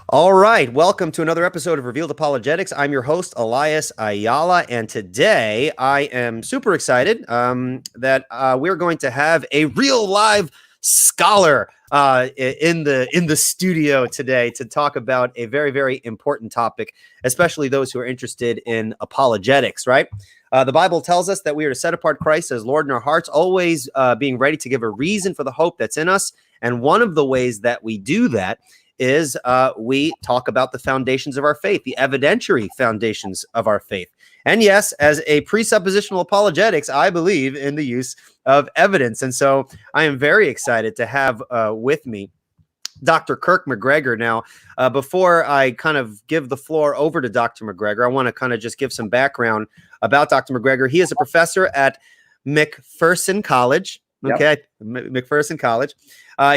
All right, welcome to another episode of Revealed Apologetics. I'm your host, Elias Ayala, and today I am super excited that we're going to have a real live scholar in the studio today to talk about a very, very important topic, especially those who are interested in apologetics, right? The Bible tells us that we are to set apart Christ as Lord in our hearts, always being ready to give a reason for the hope that's in us. And one of the ways that we do that is we talk about the foundations of our faith, the evidentiary foundations of our faith. And yes, as a presuppositional apologetics, I believe in the use of evidence. And so I am very excited to have with me Dr. Kirk MacGregor. Now, before I kind of give the floor over to Dr. MacGregor, I want to kind of just give some background about Dr. MacGregor. He is a professor at McPherson College. Okay, yep. McPherson College.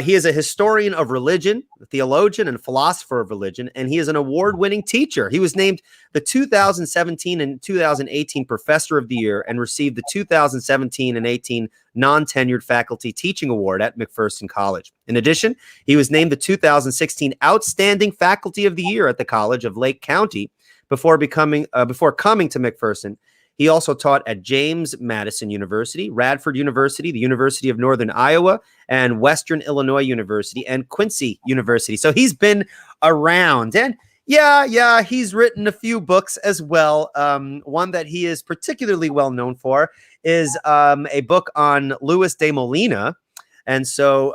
He is a historian of religion, a theologian, and philosopher of religion, and he is an award-winning teacher. He was named the 2017 and 2018 Professor of the Year and received the 2017 and 18 Non-Tenured Faculty Teaching Award at McPherson College. In addition, he was named the 2016 Outstanding Faculty of the Year at the College of Lake County before coming to McPherson. He also taught at James Madison University, Radford University, the University of Northern Iowa, and Western Illinois University, and Quincy University. So he's been around. And yeah, he's written a few books as well. One that he is particularly well known for is a book on Louis de Molina. And so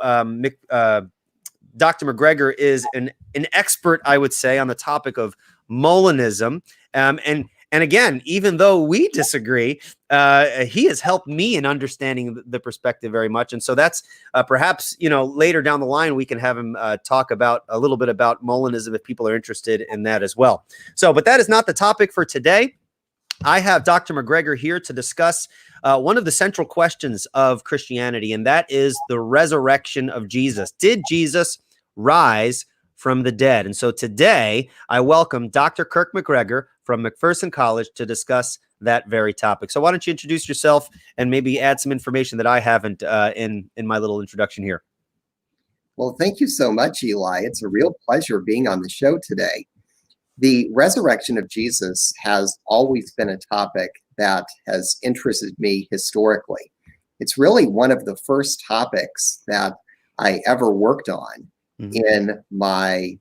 Dr. MacGregor is an expert, I would say, on the topic of Molinism. And again, even though we disagree, he has helped me in understanding the perspective very much. And so that's perhaps, later down the line, we can have him talk about a little bit about Molinism if people are interested in that as well. But that is not the topic for today. I have Dr. MacGregor here to discuss one of the central questions of Christianity, and that is the resurrection of Jesus. Did Jesus rise from the dead? And so today, I welcome Dr. Kirk MacGregor from McPherson College to discuss that very topic. So why don't you introduce yourself and maybe add some information that I haven't in my little introduction here. Well, thank you so much, Eli. It's a real pleasure being on the show today. The resurrection of Jesus has always been a topic that has interested me historically. It's really one of the first topics that I ever worked on in my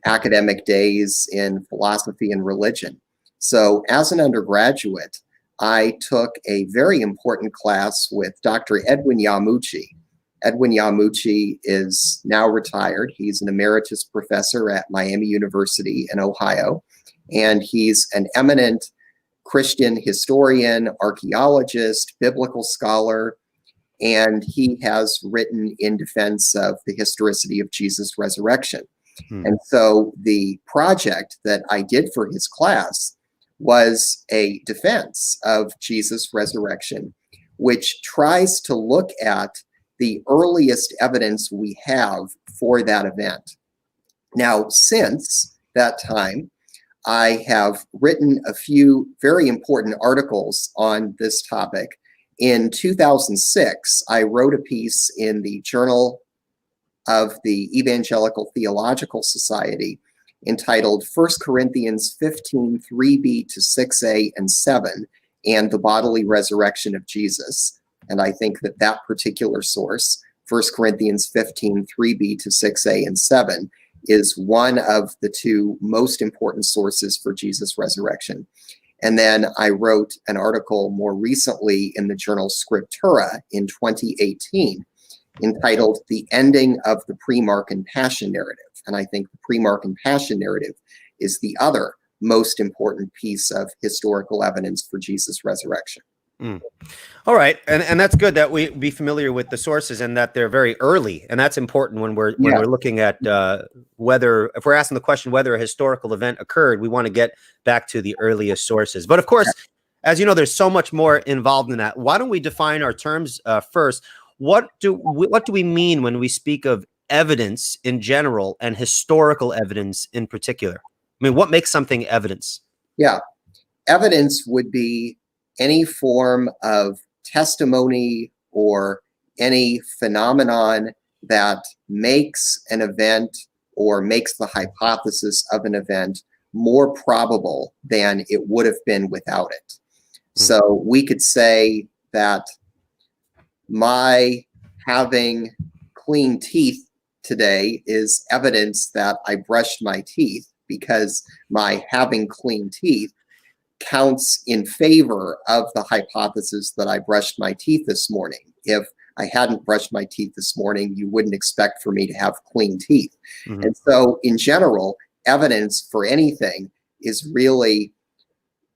academic days in philosophy and religion. So as an undergraduate, I took a very important class with Dr. Edwin Yamuchi. Edwin Yamuchi is now retired. He's an emeritus professor at Miami University in Ohio, and he's an eminent Christian historian, archaeologist, biblical scholar, and he has written in defense of the historicity of Jesus' resurrection. And so the project that I did for his class was a defense of Jesus' resurrection, which tries to look at the earliest evidence we have for that event. Now, since that time, I have written a few very important articles on this topic. In 2006, I wrote a piece in the Journal of the Evangelical Theological Society entitled 1 Corinthians 15, 3b to 6a and 7, and the bodily resurrection of Jesus. And I think that that particular source, 1 Corinthians 15, 3b to 6a and 7, is one of the two most important sources for Jesus' resurrection. And then I wrote an article more recently in the journal Scriptura in 2018 entitled The Ending of the Primar and Passion Narrative. And I think the Primar and Passion Narrative is the other most important piece of historical evidence for Jesus' resurrection. All right. And that's good that we be familiar with the sources and that they're very early. And that's important when we're looking at if we're asking the question whether a historical event occurred, we want to get back to the earliest sources. But of course, as you know, there's so much more involved in that. Why don't we define our terms first? What do we mean when we speak of evidence in general and historical evidence in particular? I mean, what makes something evidence? Yeah. Evidence would be any form of testimony or any phenomenon that makes an event or makes the hypothesis of an event more probable than it would have been without it. So we could say that my having clean teeth today is evidence that I brushed my teeth, because my having clean teeth counts in favor of the hypothesis that I brushed my teeth this morning. If I hadn't brushed my teeth this morning, you wouldn't expect for me to have clean teeth. And so in general, evidence for anything is really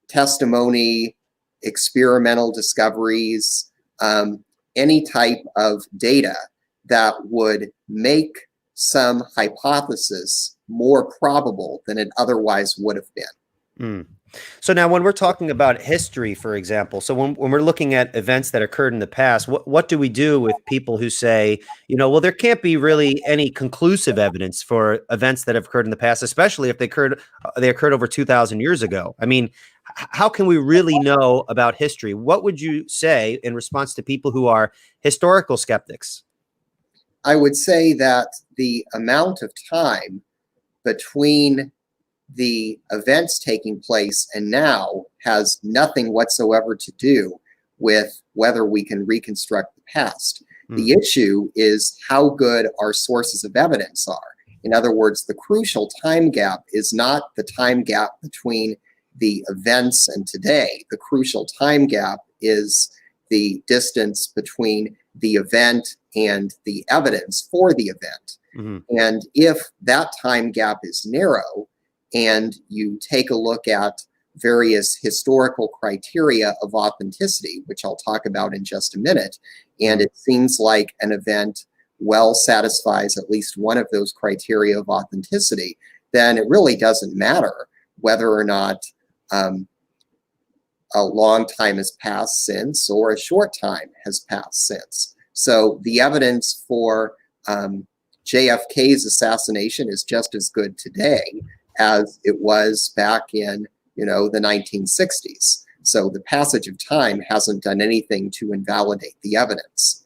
testimony, experimental discoveries, any type of data that would make some hypothesis more probable than it otherwise would have been. So now when we're talking about history, for example, so when we're looking at events that occurred in the past, what do we do with people who say, well, there can't be really any conclusive evidence for events that have occurred in the past, especially if they occurred over 2,000 years ago? I mean, how can we really know about history? What would you say in response to people who are historical skeptics? I would say that the amount of time between the events taking place and now has nothing whatsoever to do with whether we can reconstruct the past. The issue is how good our sources of evidence are. In other words, the crucial time gap is not the time gap between the events and today. The crucial time gap is the distance between the event and the evidence for the event. And if that time gap is narrow, and you take a look at various historical criteria of authenticity, which I'll talk about in just a minute, and it seems like an event well satisfies at least one of those criteria of authenticity, then it really doesn't matter whether or not a long time has passed since or a short time has passed since. So the evidence for JFK's assassination is just as good today as it was back in, the 1960s. So the passage of time hasn't done anything to invalidate the evidence.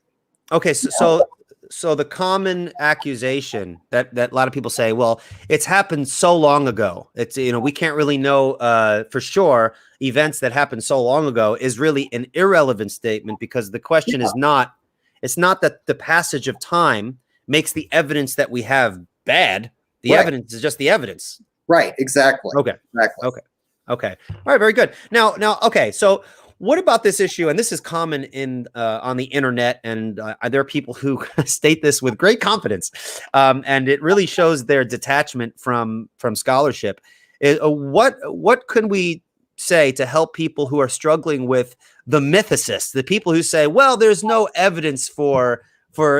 Okay, so the common accusation that a lot of people say, well, it's happened so long ago. It's, we can't really know for sure events that happened so long ago is really an irrelevant statement, because the question is not, it's not that the passage of time makes the evidence that we have bad. The evidence is just the evidence. Right, exactly. Okay. Exactly. Okay. All right, very good. Now, okay, so what about this issue? And this is common on the internet, and there are people who state this with great confidence, and it really shows their detachment from scholarship. What can we say to help people who are struggling with the mythicists, the people who say, well, there's no evidence for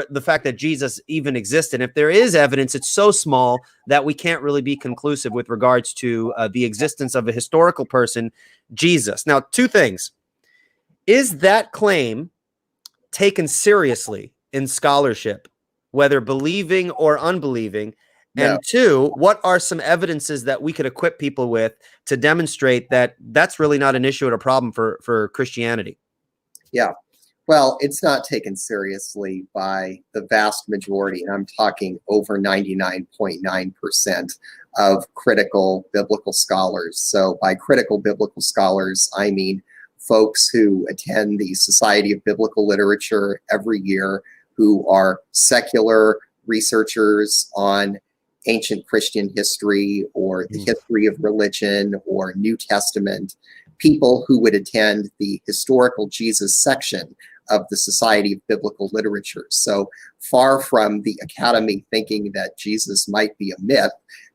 the fact that Jesus even existed? If there is evidence, it's so small that we can't really be conclusive with regards to the existence of a historical person, Jesus. Now, two things. Is that claim taken seriously in scholarship, whether believing or unbelieving? No. And two, what are some evidences that we could equip people with to demonstrate that that's really not an issue or a problem for Christianity? Yeah. Well, it's not taken seriously by the vast majority, and I'm talking over 99.9% of critical biblical scholars. So by critical biblical scholars, I mean folks who attend the Society of Biblical Literature every year, who are secular researchers on ancient Christian history or the history of religion or New Testament, people who would attend the historical Jesus section of the Society of Biblical Literature. So far from the Academy thinking that Jesus might be a myth,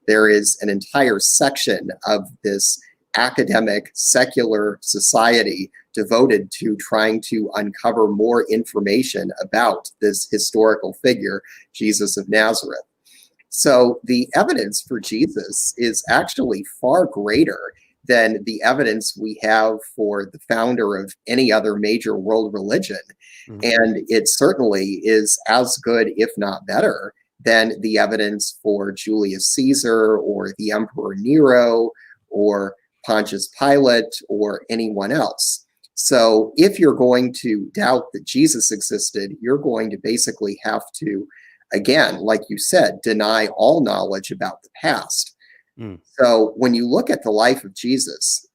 there is an entire section of this academic secular society devoted to trying to uncover more information about this historical figure, Jesus of Nazareth. So the evidence for Jesus is actually far greater than the evidence we have for the founder of any other major world religion. And it certainly is as good, if not better, than the evidence for Julius Caesar or the Emperor Nero or Pontius Pilate or anyone else. So if you're going to doubt that Jesus existed, you're going to basically have to again, like you said, deny all knowledge about the past. So when you look at the life of Jesus,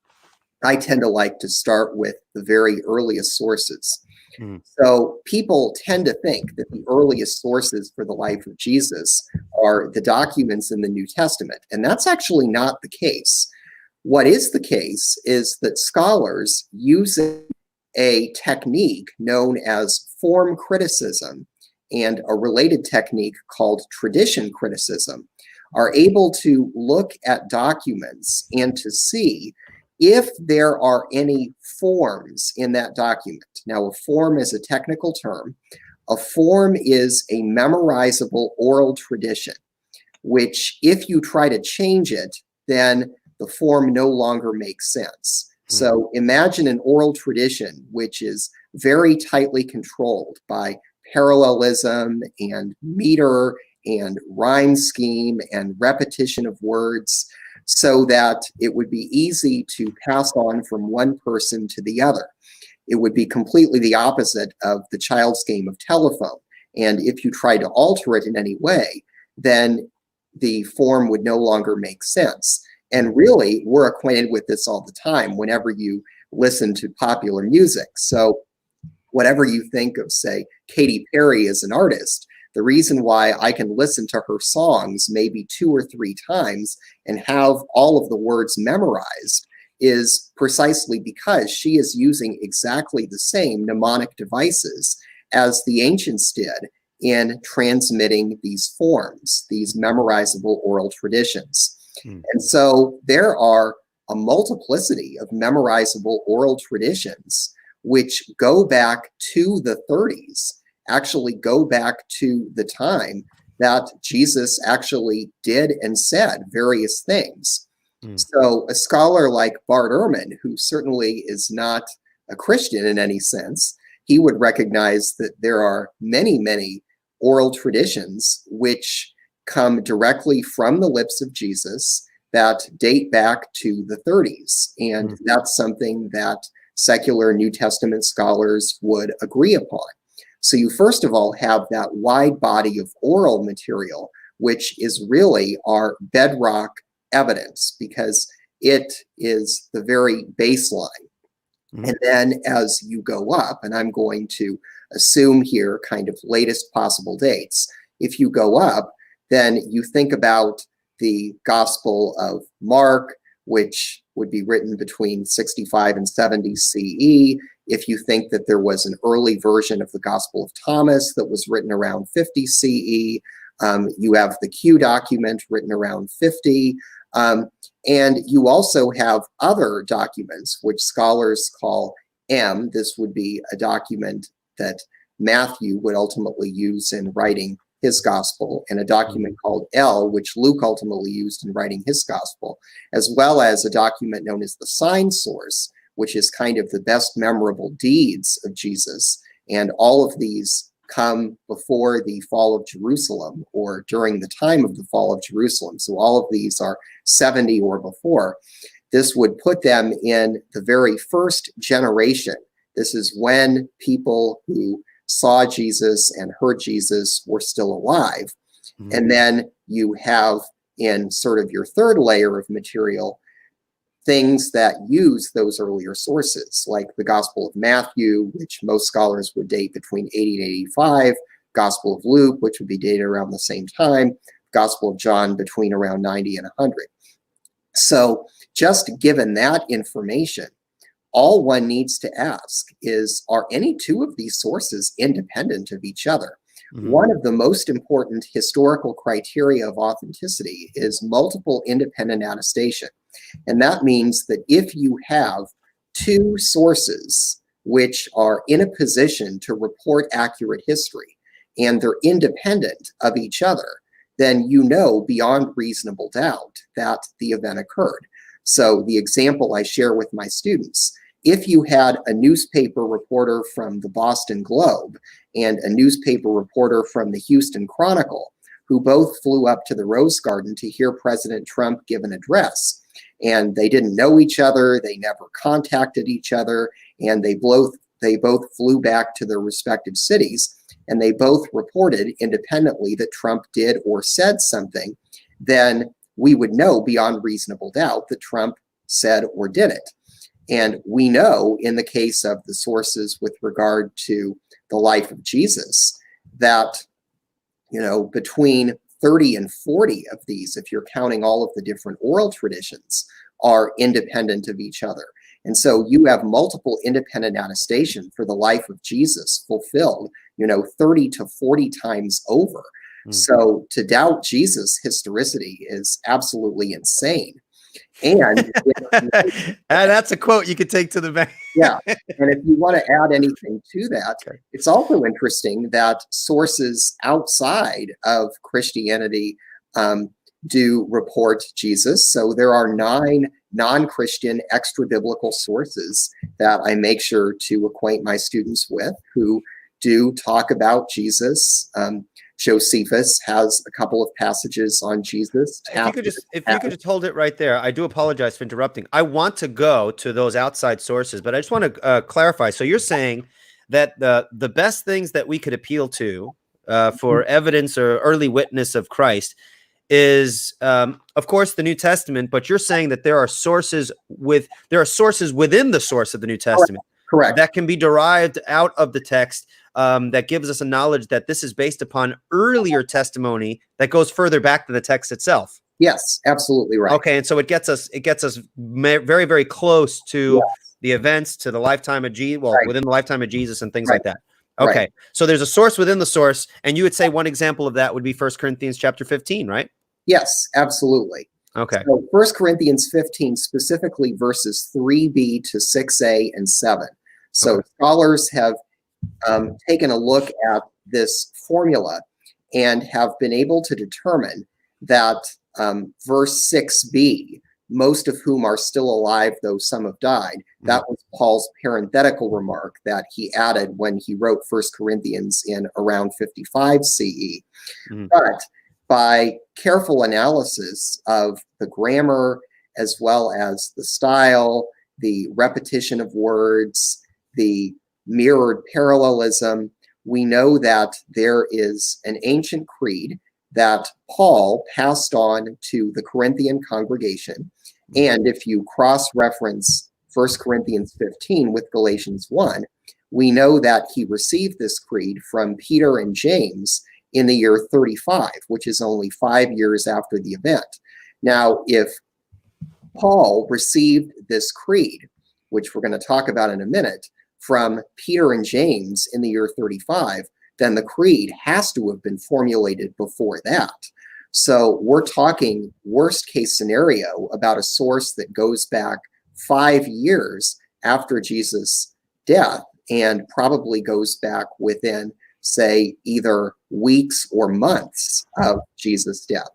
I tend to like to start with the very earliest sources. So people tend to think that the earliest sources for the life of Jesus are the documents in the New Testament, and that's actually not the case. What is the case is that scholars using a technique known as form criticism and a related technique called tradition criticism are able to look at documents and to see if there are any forms in that document. Now, a form is a technical term. A form is a memorizable oral tradition, which if you try to change it, then the form no longer makes sense. So imagine an oral tradition which is very tightly controlled by parallelism and meter and rhyme scheme and repetition of words, so that it would be easy to pass on from one person to the other. It would be completely the opposite of the child's game of telephone. And if you try to alter it in any way, then the form would no longer make sense. And really, we're acquainted with this all the time whenever you listen to popular music. So whatever you think of, say, Katy Perry as an artist, the reason why I can listen to her songs maybe 2 or 3 times and have all of the words memorized is precisely because she is using exactly the same mnemonic devices as the ancients did in transmitting these forms, these memorizable oral traditions. And so there are a multiplicity of memorizable oral traditions which go back to the 30s, actually go back to the time that Jesus actually did and said various things. So a scholar like Bart Ehrman, who certainly is not a Christian in any sense, he would recognize that there are many, many oral traditions which come directly from the lips of Jesus that date back to the 30s. And that's something that secular New Testament scholars would agree upon. So you first of all have that wide body of oral material, which is really our bedrock evidence because it is the very baseline. And then as you go up, and I'm going to assume here kind of latest possible dates, if you go up, then you think about the Gospel of Mark, which would be written between 65 and 70 CE. If you think that there was an early version of the Gospel of Thomas that was written around 50 CE, you have the Q document written around 50. And you also have other documents, which scholars call M. This would be a document that Matthew would ultimately use in writing his gospel, and a document called L, which Luke ultimately used in writing his gospel, as well as a document known as the sign source, which is kind of the best memorable deeds of Jesus. And all of these come before the fall of Jerusalem or during the time of the fall of Jerusalem. So all of these are 70 or before. This would put them in the very first generation. This is when people who saw Jesus and heard Jesus were still alive. And then you have in sort of your third layer of material things that use those earlier sources, like the Gospel of Matthew, which most scholars would date between 80 and 85, Gospel of Luke, which would be dated around the same time, Gospel of John between around 90 and 100. So just given that information, all one needs to ask is, are any two of these sources independent of each other? One of the most important historical criteria of authenticity is multiple independent attestation. And that means that if you have two sources which are in a position to report accurate history and they're independent of each other, then you know beyond reasonable doubt that the event occurred. So the example I share with my students, if you had a newspaper reporter from the Boston Globe and a newspaper reporter from the Houston Chronicle, who both flew up to the Rose Garden to hear President Trump give an address, and they didn't know each other, they never contacted each other, and they both flew back to their respective cities, and they both reported independently that Trump did or said something, then we would know beyond reasonable doubt that Trump said or did it. And we know in the case of the sources with regard to the life of Jesus that, between 30 and 40 of these, if you're counting all of the different oral traditions, are independent of each other. And so you have multiple independent attestation for the life of Jesus fulfilled, 30 to 40 times over. So to doubt Jesus' historicity is absolutely insane. And that's a quote you could take to the bank. Yeah. And if you want to add anything to that, it's also interesting that sources outside of Christianity do report Jesus. So there are 9 non-Christian extra-biblical sources that I make sure to acquaint my students with who do talk about Jesus. Josephus has a couple of passages on Jesus. If you could just hold it right there. I do apologize for interrupting. I want to go to those outside sources, but I just want to clarify. So you're saying that the best things that we could appeal to for evidence or early witness of Christ is, of course, the New Testament. But you're saying that there are sources within the source of the New Testament, correct, that can be derived out of the text. That gives us a knowledge that this is based upon earlier testimony that goes further back than the text itself. Yes, absolutely right. Okay, and so it gets us very, very close to the events, to the lifetime of Jesus, within the lifetime of Jesus and things like that. Okay, so there's a source within the source, and you would say one example of that would be 1 Corinthians chapter 15, right? Yes, absolutely. Okay. So 1 Corinthians 15, specifically verses 3b to 6a and 7. So scholars have taken a look at this formula and have been able to determine that verse 6b, most of whom are still alive, though some have died, that was Paul's parenthetical remark that he added when he wrote 1 Corinthians in around 55 CE. But by careful analysis of the grammar, as well as the style, the repetition of words, the mirrored parallelism, we know that there is an ancient creed that Paul passed on to the Corinthian congregation. And if you cross-reference 1 Corinthians 15 with Galatians 1, we know that he received this creed from Peter and James in the year 35, which is only 5 years after the event. Now, if Paul received this creed, which we're going to talk about in a minute, from Peter and James in the year 35, then the creed has to have been formulated before that. So we're talking worst case scenario about a source that goes back 5 years after Jesus' death and probably goes back within, say, either weeks or months of Jesus' death.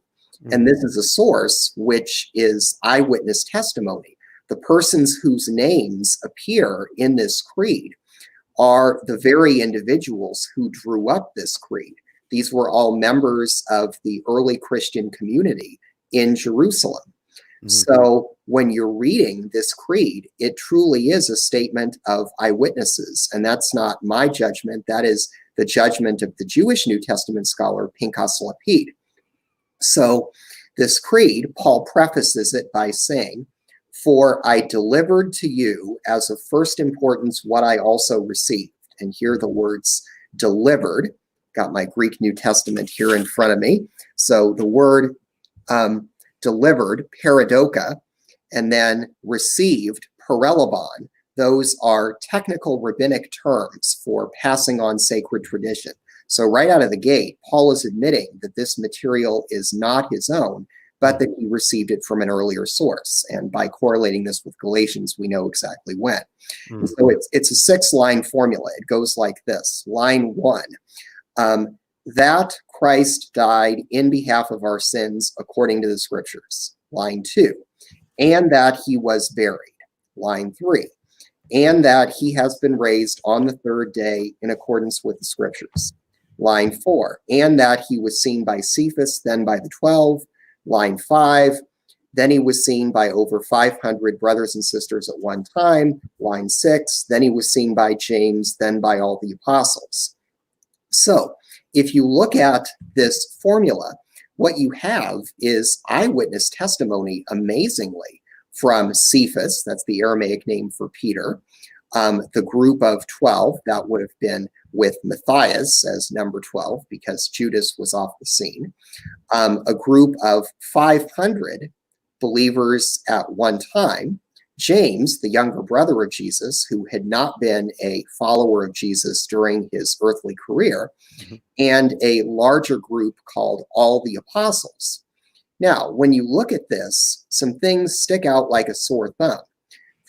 And this is a source which is eyewitness testimony. The persons whose names appear in this creed are the very individuals who drew up this creed. These were all members of the early Christian community in Jerusalem. So when you're reading this creed, it truly is a statement of eyewitnesses. And that's not my judgment. That is the judgment of the Jewish New Testament scholar Pinchas Lapid. So this creed, Paul prefaces it by saying, "For I delivered to you as of first importance what I also received." And here the words delivered, got my Greek New Testament here in front of me. So the word delivered, paradoka, and then received, paralabon. Those are technical rabbinic terms for passing on sacred tradition. So right out of the gate, Paul is admitting that this material is not his own, but that he received it from an earlier source. And by correlating this with Galatians, we know exactly when. And so it's a 6-line formula. It goes like this. Line 1, that Christ died in behalf of our sins according to the scriptures. Line 2, and that he was buried. Line 3, and that he has been raised on the 3rd day in accordance with the scriptures. Line 4, and that he was seen by Cephas, then by the 12. Line 5, then he was seen by over 500 brothers and sisters at one time. Line 6, then he was seen by James, then by all the apostles. So if you look at this formula, what you have is eyewitness testimony, amazingly, from Cephas, that's the Aramaic name for Peter, the group of 12, that would have been with Matthias as number 12 because Judas was off the scene, a group of 500 believers at one time, James, the younger brother of Jesus, who had not been a follower of Jesus during his earthly career, and a larger group called all the apostles. Now, when you look at this, some things stick out like a sore thumb.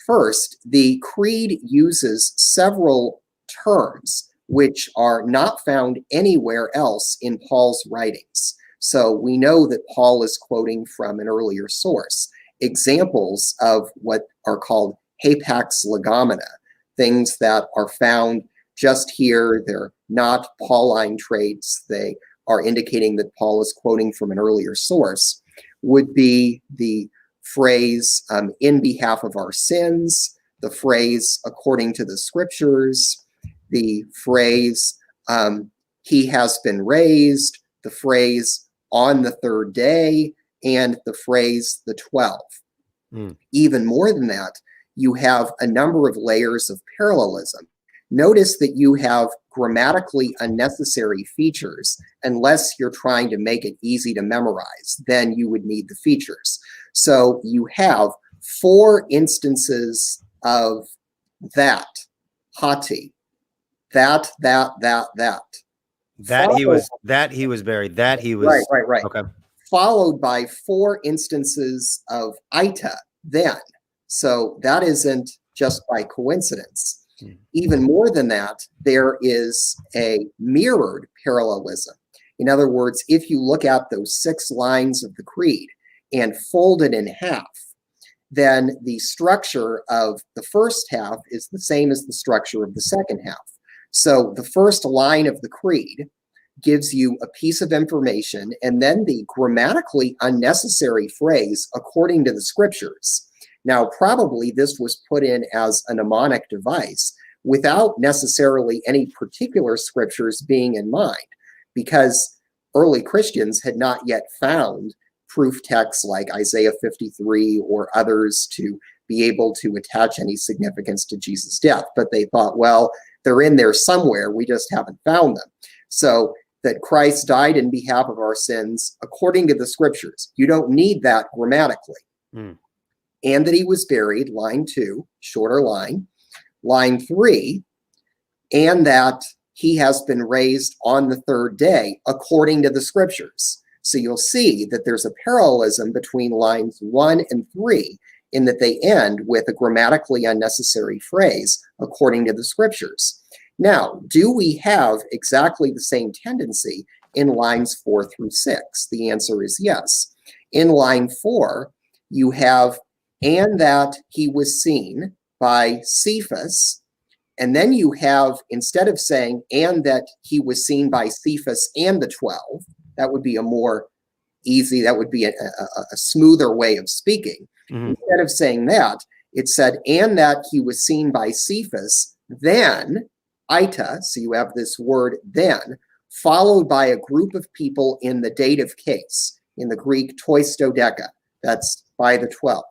First, the creed uses several terms which are not found anywhere else in Paul's writings. So we know that Paul is quoting from an earlier source. Examples of what are called hapax legomena, things that are found just here. They're not Pauline traits. They are indicating that Paul is quoting from an earlier source, would be the phrase in behalf of our sins, the phrase according to the scriptures, the phrase he has been raised, the phrase on the third day, and the phrase the 12. Even more than that, you have a number of layers of parallelism. Notice that you have grammatically unnecessary features unless you're trying to make it easy to memorize. Then you would need the features. So you have 4 instances of that, hati, that. That he was buried, that he was... Right. Okay. Followed by 4 instances of ita, then. So that isn't just by coincidence. Even more than that, there is a mirrored parallelism. In other words, if you look at those 6 lines of the creed and fold it in half, then the structure of the first half is the same as the structure of the second half. So the first line of the creed gives you a piece of information, and then the grammatically unnecessary phrase, according to the scriptures. Now, probably this was put in as a mnemonic device without necessarily any particular scriptures being in mind, because early Christians had not yet found proof texts like Isaiah 53 or others to be able to attach any significance to Jesus' death. But they thought, well, they're in there somewhere, we just haven't found them. So that Christ died in behalf of our sins according to the scriptures. You don't need that grammatically. And that he was buried, line 2, shorter line. Line 3, and that he has been raised on the third day according to the scriptures. So you'll see that there's a parallelism between lines 1 and 3 in that they end with a grammatically unnecessary phrase according to the scriptures. Now, do we have exactly the same tendency in lines 4 through 6? The answer is yes. In line 4, you have, and that he was seen by Cephas, and then you have, instead of saying, and that he was seen by Cephas and the 12, that would be a more easy, that would be a smoother way of speaking. Instead of saying that, it said, and that he was seen by Cephas, then, ita, so you have this word then, followed by a group of people in the dative case, in the Greek tois dodeka, that's by the 12.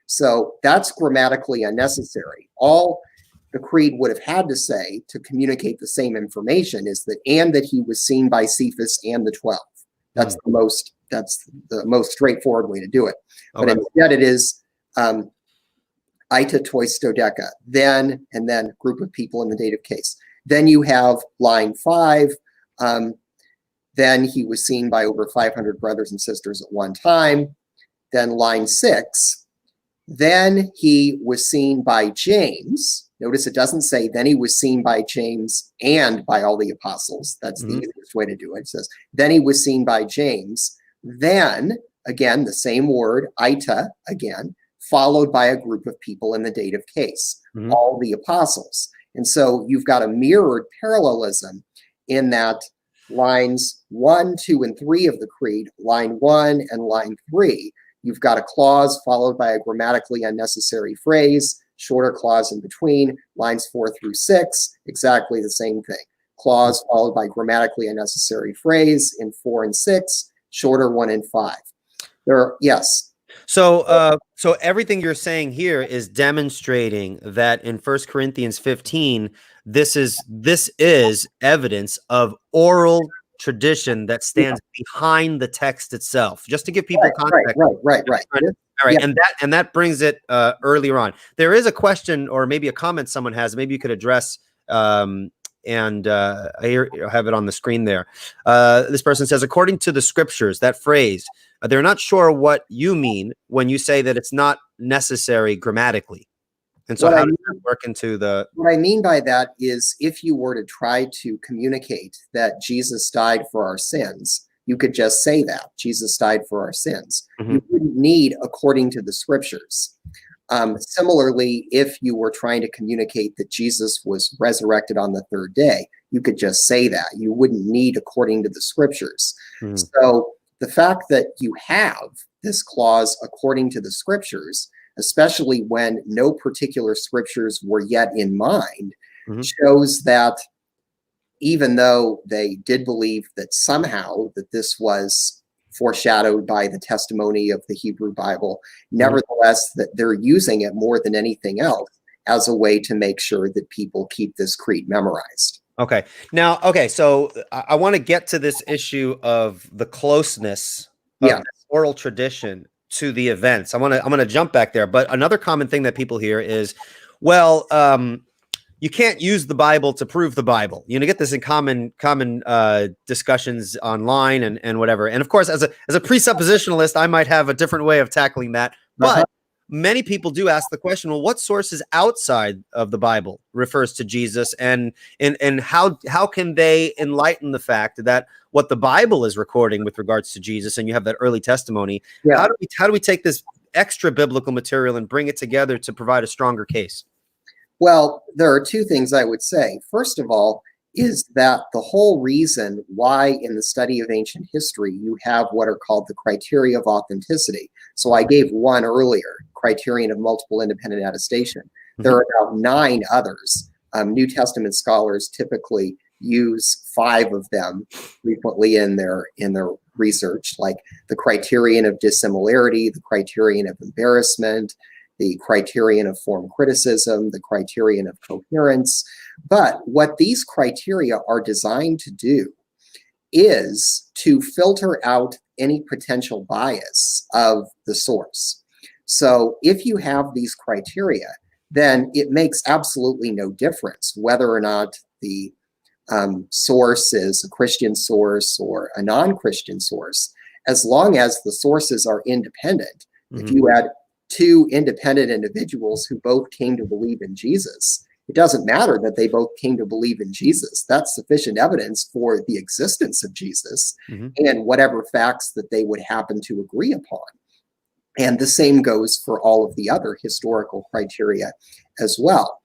So that's grammatically unnecessary. All the creed would have had to say to communicate the same information is that, and that he was seen by Cephas and the 12. That's the most straightforward way to do it. But instead it is ita tois dodeka, then, and then group of people in the dative case. Then you have line 5, then he was seen by over 500 brothers and sisters at one time. Then line 6, then he was seen by James. Notice it doesn't say then he was seen by James and by all the apostles. That's the easiest way to do it. It says then he was seen by James. Then, again, the same word, ita, again, followed by a group of people in the dative case, all the apostles. And so you've got a mirrored parallelism in that lines 1, 2, and 3 of the creed, line 1 and line 3, you've got a clause followed by a grammatically unnecessary phrase, shorter clause in between, lines 4 through 6, exactly the same thing. clause followed by grammatically unnecessary phrase in 4 and 6, shorter one in 5. Yes. So everything you're saying here is demonstrating that in 1 Corinthians 15, this is evidence of oral tradition that stands behind the text itself. Just to give people context. Right. All right, yeah. and that brings it earlier on. There is a question or maybe a comment someone has. Maybe you could address. I have it on the screen there. This person says, according to the scriptures, that phrase, they're not sure what you mean when you say that it's not necessary grammatically. And so how does that work into the... What I mean by that is if you were to try to communicate that Jesus died for our sins, you could just say that Jesus died for our sins. Mm-hmm. You wouldn't need according to the scriptures. Similarly, if you were trying to communicate that Jesus was resurrected on the third day, you could just say that. You wouldn't need according to the scriptures. Mm. So the fact that you have this clause according to the scriptures, especially when no particular scriptures were yet in mind, mm-hmm. shows that even though they did believe that somehow that this was foreshadowed by the testimony of the Hebrew Bible, nevertheless, that they're using it more than anything else as a way to make sure that people keep this creed memorized. Okay. Now, so I want to get to this issue of the closeness of this oral tradition to the events. I'm going to jump back there. But another common thing that people hear is, well, you can't use the Bible to prove the Bible. You get this in common discussions online and whatever. And of course, as a presuppositionalist, I might have a different way of tackling that. But many people do ask the question, well, what sources outside of the Bible refers to Jesus, and how can they enlighten the fact that what the Bible is recording with regards to Jesus, and you have that early testimony, how do we take this extra biblical material and bring it together to provide a stronger case? Well, there are two things I would say. First of all, is that the whole reason why in the study of ancient history you have what are called the criteria of authenticity. So I gave one earlier, criterion of multiple independent attestation. Mm-hmm. There are about 9 others. New Testament scholars typically use 5 of them frequently in their research, like the criterion of dissimilarity, the criterion of embarrassment, the criterion of form criticism, the criterion of coherence. But what these criteria are designed to do is to filter out any potential bias of the source. So if you have these criteria, then it makes absolutely no difference whether or not the source is a Christian source or a non-Christian source, as long as the sources are independent. Mm-hmm. If you had 2 independent individuals who both came to believe in Jesus, it doesn't matter that they both came to believe in Jesus. That's sufficient evidence for the existence of Jesus, mm-hmm. and whatever facts that they would happen to agree upon. And the same goes for all of the other historical criteria as well.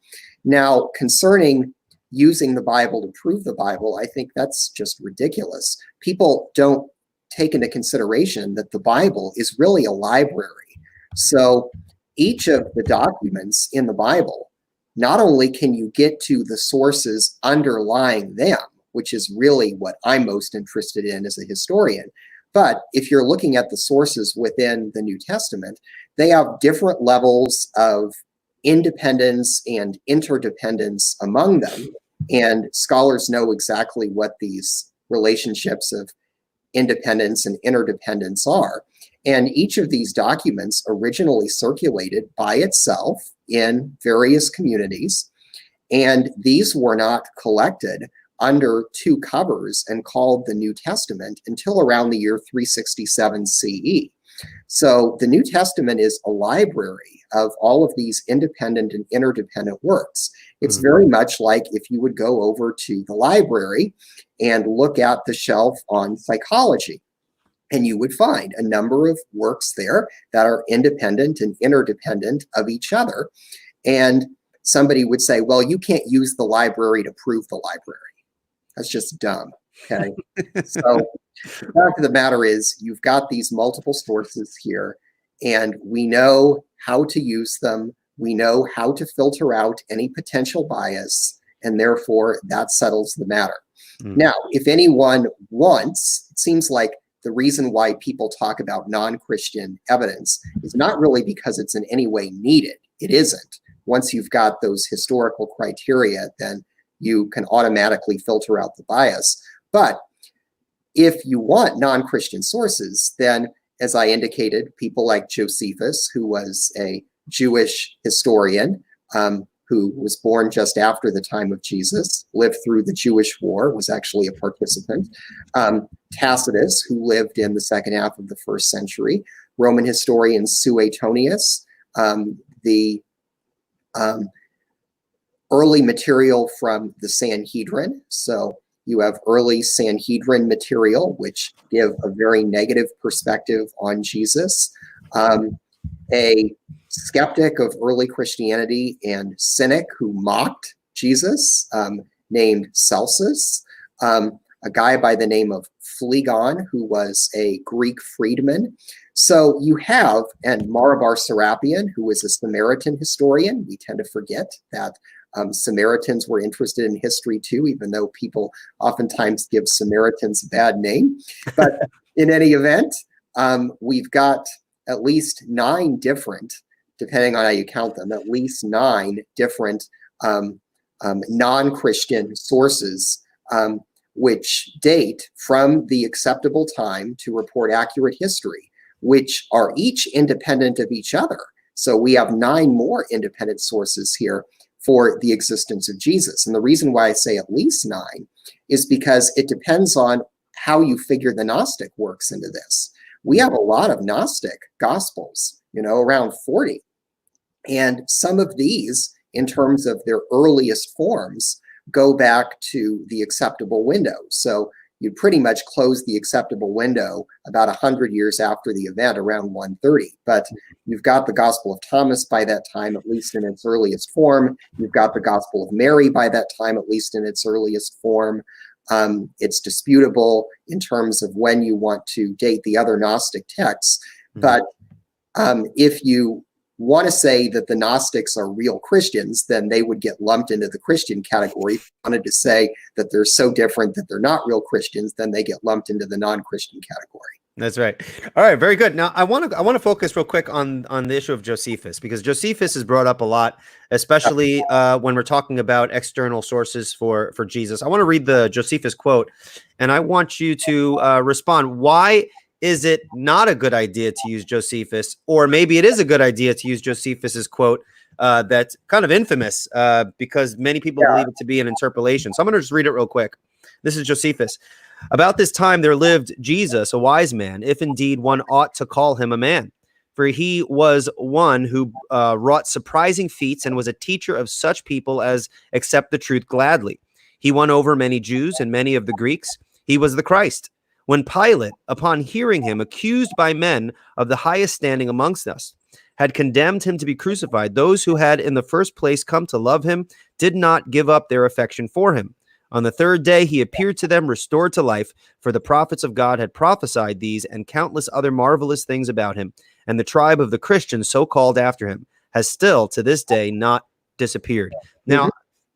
Now, concerning using the Bible to prove the Bible, I think that's just ridiculous. People don't take into consideration that the Bible is really a library. So each of the documents in the Bible, not only can you get to the sources underlying them, which is really what I'm most interested in as a historian, but if you're looking at the sources within the New Testament, they have different levels of independence and interdependence among them. And scholars know exactly what these relationships of independence and interdependence are. And each of these documents originally circulated by itself in various communities. And these were not collected under 2 covers and called the New Testament until around the year 367 CE. So the New Testament is a library of all of these independent and interdependent works. It's very much like if you would go over to the library and look at the shelf on psychology, and you would find a number of works there that are independent and interdependent of each other. And somebody would say, well, you can't use the library to prove the library. That's just dumb, okay? So the fact of the matter is you've got these multiple sources here, and we know how to use them. We know how to filter out any potential bias, and therefore that settles the matter. Now, if anyone wants, it seems like the reason why people talk about non-Christian evidence is not really because it's in any way needed. It isn't. Once you've got those historical criteria, then you can automatically filter out the bias. But if you want non-Christian sources, then, as I indicated, people like Josephus, who was a Jewish historian, who was born just after the time of Jesus, lived through the Jewish War, was actually a participant. Tacitus, who lived in the second half of the first century. Roman historian Suetonius, the early material from the Sanhedrin. So you have early Sanhedrin material, which give a very negative perspective on Jesus. A skeptic of early Christianity and cynic who mocked Jesus, named Celsus. A guy by the name of Phlegon, who was a Greek freedman. So you have, and Marabar Serapion, who was a Samaritan historian. We tend to forget that Samaritans were interested in history too, even though people oftentimes give Samaritans a bad name. But in any event, we've got at least 9 different, depending on how you count them, at least 9 different non-Christian sources which date from the acceptable time to report accurate history, which are each independent of each other. So we have 9 more independent sources here for the existence of Jesus. And the reason why I say at least 9 is because it depends on how you figure the Gnostic works into this. We have a lot of Gnostic Gospels, around 40. And some of these, in terms of their earliest forms, go back to the acceptable window. So you pretty much close the acceptable window about 100 years after the event, around 130. But you've got the Gospel of Thomas by that time, at least in its earliest form. You've got the Gospel of Mary by that time, at least in its earliest form. It's disputable in terms of when you want to date the other Gnostic texts. But if you want to say that the Gnostics are real Christians, then they would get lumped into the Christian category. If you wanted to say that they're so different that they're not real Christians, then they get lumped into the non-Christian category. That's right. All right, very good. Now, I want to focus real quick on the issue of Josephus, because Josephus is brought up a lot, especially when we're talking about external sources for Jesus. I want to read the Josephus quote, and I want you to respond. Why is it not a good idea to use Josephus, or maybe it is a good idea to use Josephus's quote that's kind of infamous because many people believe it to be an interpolation. So I'm going to just read it real quick. This is Josephus. About this time there lived Jesus, a wise man, if indeed one ought to call him a man. For he was one who wrought surprising feats and was a teacher of such people as accept the truth gladly. He won over many Jews and many of the Greeks. He was the Christ. When Pilate, upon hearing him accused by men of the highest standing amongst us, had condemned him to be crucified, those who had in the first place come to love him did not give up their affection for him. On the third day he appeared to them restored to life, for the prophets of God had prophesied these and countless other marvelous things about him, and the tribe of the Christians so called after him has still to this day not disappeared. Now,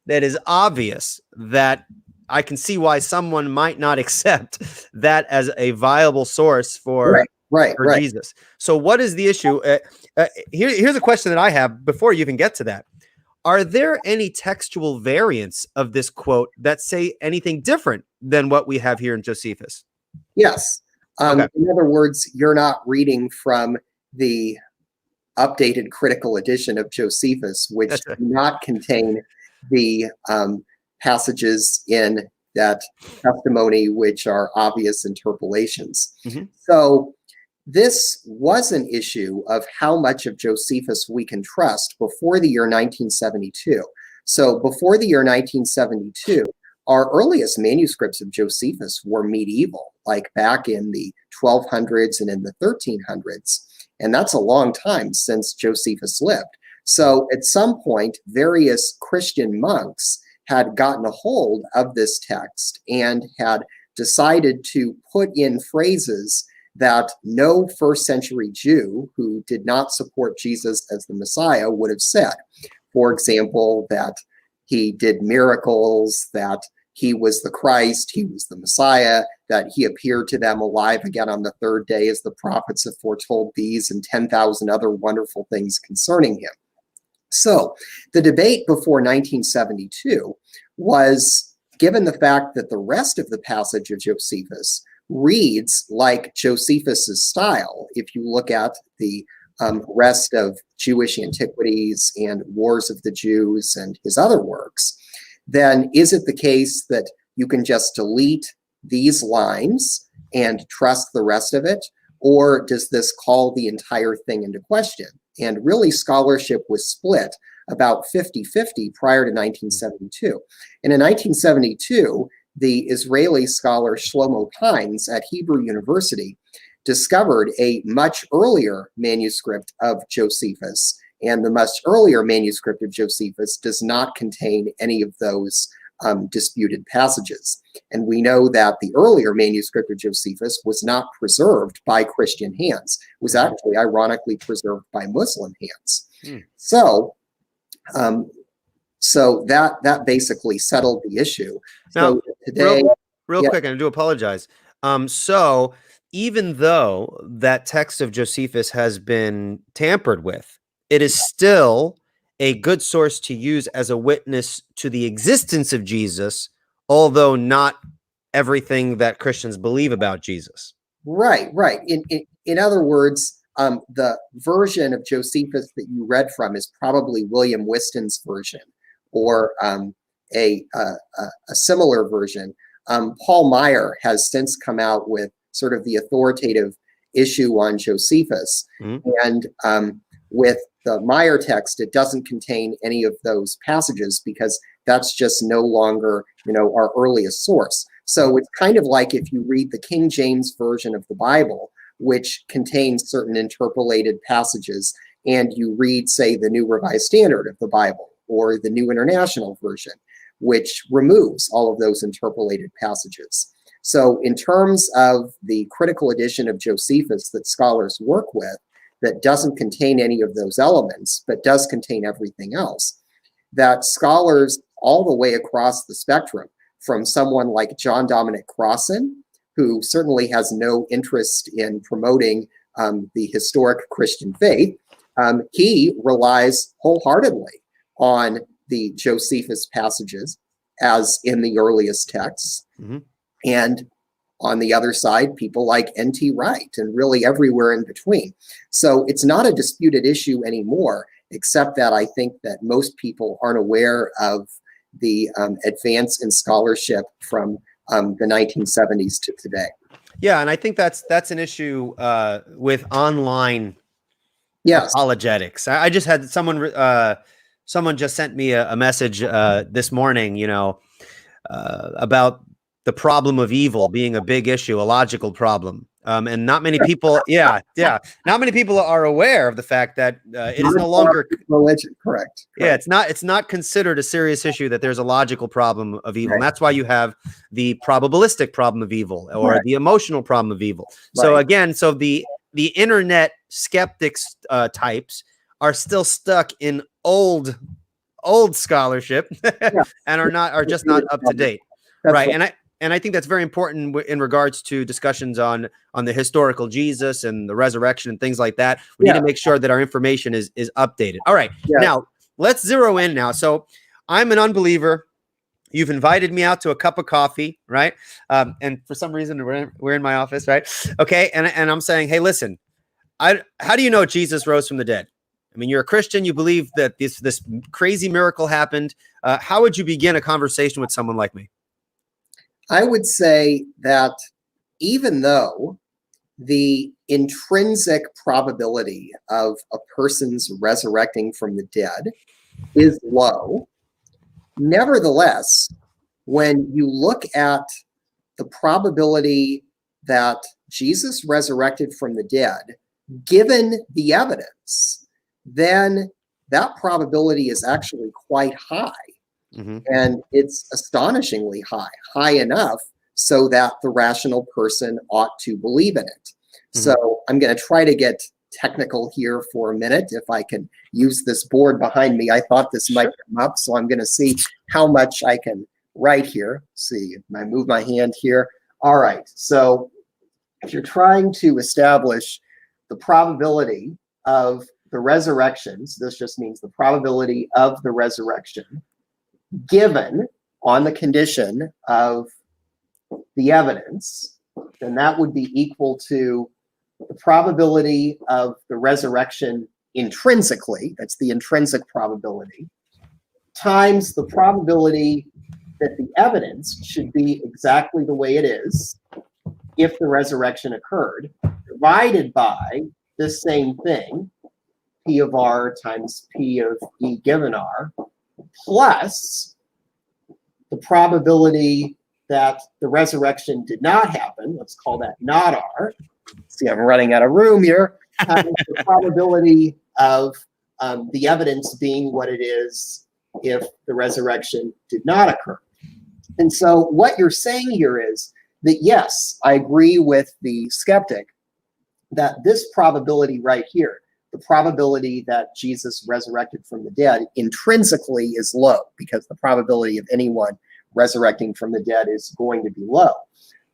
that is obvious that I can see why someone might not accept that as a viable source for Jesus. So what is the issue? Here's a question that I have before you even get to that. Are there any textual variants of this quote that say anything different than what we have here in Josephus? Yes. In other words, you're not reading from the updated critical edition of Josephus, which do not contain the passages in that testimony which are obvious interpolations. So this was an issue of how much of Josephus we can trust before the year 1972. So before the year 1972, our earliest manuscripts of Josephus were medieval, like back in the 1200s and in the 1300s. And that's a long time since Josephus lived. So at some point, various Christian monks had gotten a hold of this text and had decided to put in phrases that no first century Jew who did not support Jesus as the Messiah would have said. For example, that he did miracles, that he was the Christ, he was the Messiah, that he appeared to them alive again on the third day as the prophets have foretold these and 10,000 other wonderful things concerning him. So the debate before 1972 was, given the fact that the rest of the passage of Josephus reads like Josephus's style, if you look at the rest of Jewish antiquities and Wars of the Jews and his other works, then is it the case that you can just delete these lines and trust the rest of it? Or does this call the entire thing into question? And really, scholarship was split about 50-50 prior to 1972. And in 1972, the Israeli scholar Shlomo Pines at Hebrew University discovered a much earlier manuscript of Josephus. And the much earlier manuscript of Josephus does not contain any of those disputed passages. And we know that the earlier manuscript of Josephus was not preserved by Christian hands. It was actually ironically preserved by Muslim hands. So that basically settled the issue. Now, so today, real quick, and I do apologize. So even though that text of Josephus has been tampered with, it is still a good source to use as a witness to the existence of Jesus, although not everything that Christians believe about Jesus. Right. In other words, the version of Josephus that you read from is probably William Whiston's version, or a similar version. Paul Meyer has since come out with sort of the authoritative issue on Josephus, and with the Meyer text, it doesn't contain any of those passages because that's just no longer, our earliest source. So it's kind of like if you read the King James version of the Bible, which contains certain interpolated passages, and you read, say, the New Revised Standard of the Bible or the New International Version, which removes all of those interpolated passages. So in terms of the critical edition of Josephus that scholars work with, that doesn't contain any of those elements, but does contain everything else, that scholars all the way across the spectrum, from someone like John Dominic Crossan, who certainly has no interest in promoting the historic Christian faith, he relies wholeheartedly on the Josephus passages as in the earliest texts. And on the other side, people like N.T. Wright and really everywhere in between. So it's not a disputed issue anymore, except that I think that most people aren't aware of the advance in scholarship from the 1970s to today. Yeah, and I think that's an issue with online apologetics. I just had someone just sent me a message this morning, about the problem of evil being a big issue, a logical problem. And not many people, not many people are aware of the fact that it is no longer religion. Correct. Yeah, it's not considered a serious issue that there's a logical problem of evil. Right. And that's why you have the probabilistic problem of evil or the emotional problem of evil. Right. So again, the internet skeptics types are still stuck in old scholarship and are just not up to date. Right. And I think that's very important in regards to discussions on the historical Jesus and the resurrection and things like that. We need to make sure that our information is updated. All right. Now let's zero in now. So I'm an unbeliever. You've invited me out to a cup of coffee, right? And for some reason we're in my office, right? Okay. And I'm saying, hey, listen, how do you know Jesus rose from the dead? I mean, you're a Christian. You believe that this crazy miracle happened. How would you begin a conversation with someone like me? I would say that even though the intrinsic probability of a person's resurrecting from the dead is low, nevertheless, when you look at the probability that Jesus resurrected from the dead, given the evidence, then that probability is actually quite high. And it's astonishingly high enough so that the rational person ought to believe in it. So I'm going to try to get technical here for a minute. If I can use this board behind me, I thought this might come up, so I'm going to see how much I can right here. Let's see, I move my hand here. All right, so if you're trying to establish the probability of the resurrection, so this just means the probability of the resurrection given on the condition of the evidence, then that would be equal to the probability of the resurrection intrinsically, that's the intrinsic probability, times the probability that the evidence should be exactly the way it is if the resurrection occurred, divided by this same thing, P of R times P of E given R, plus the probability that the resurrection did not happen, let's call that not R. See, I'm running out of room here. The probability of the evidence being what it is if the resurrection did not occur. And so what you're saying here is that, yes, I agree with the skeptic that this probability right here, the probability that Jesus resurrected from the dead intrinsically is low, because the probability of anyone resurrecting from the dead is going to be low.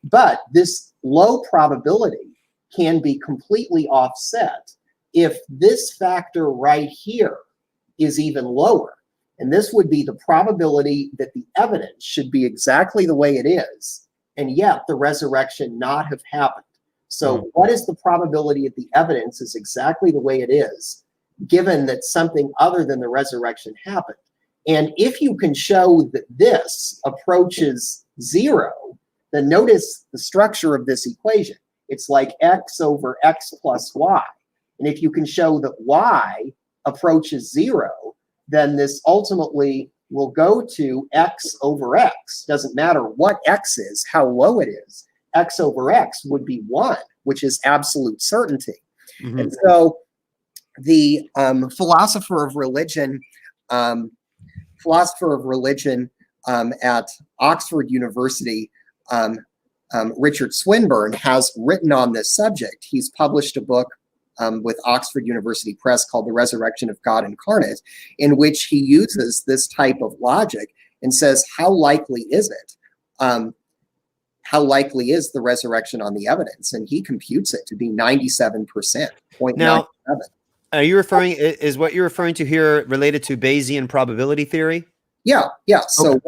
But this low probability can be completely offset if this factor right here is even lower. And this would be the probability that the evidence should be exactly the way it is, and yet the resurrection not have happened. So what is the probability of the evidence is exactly the way it is, given that something other than the resurrection happened? And if you can show that this approaches zero, then notice the structure of this equation. It's like x over x plus y. And if you can show that y approaches zero, then this ultimately will go to x over x. Doesn't matter what x is, how low it is. X over x would be 1, which is absolute certainty. Mm-hmm. And so the philosopher of religion at Oxford University, Richard Swinburne, has written on this subject. He's published a book with Oxford University Press called The Resurrection of God Incarnate, in which he uses this type of logic and says, how likely is it? How likely is the resurrection on the evidence? And he computes it to be 97%. Now, are you referring, is what you're referring to here related to Bayesian probability theory? Yeah. So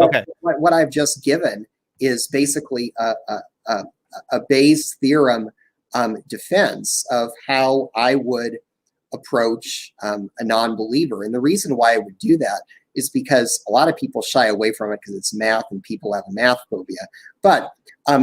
what I've just given is basically a Bayes theorem defense of how I would approach a non-believer. And the reason why I would do that is because a lot of people shy away from it because it's math and people have a math phobia. But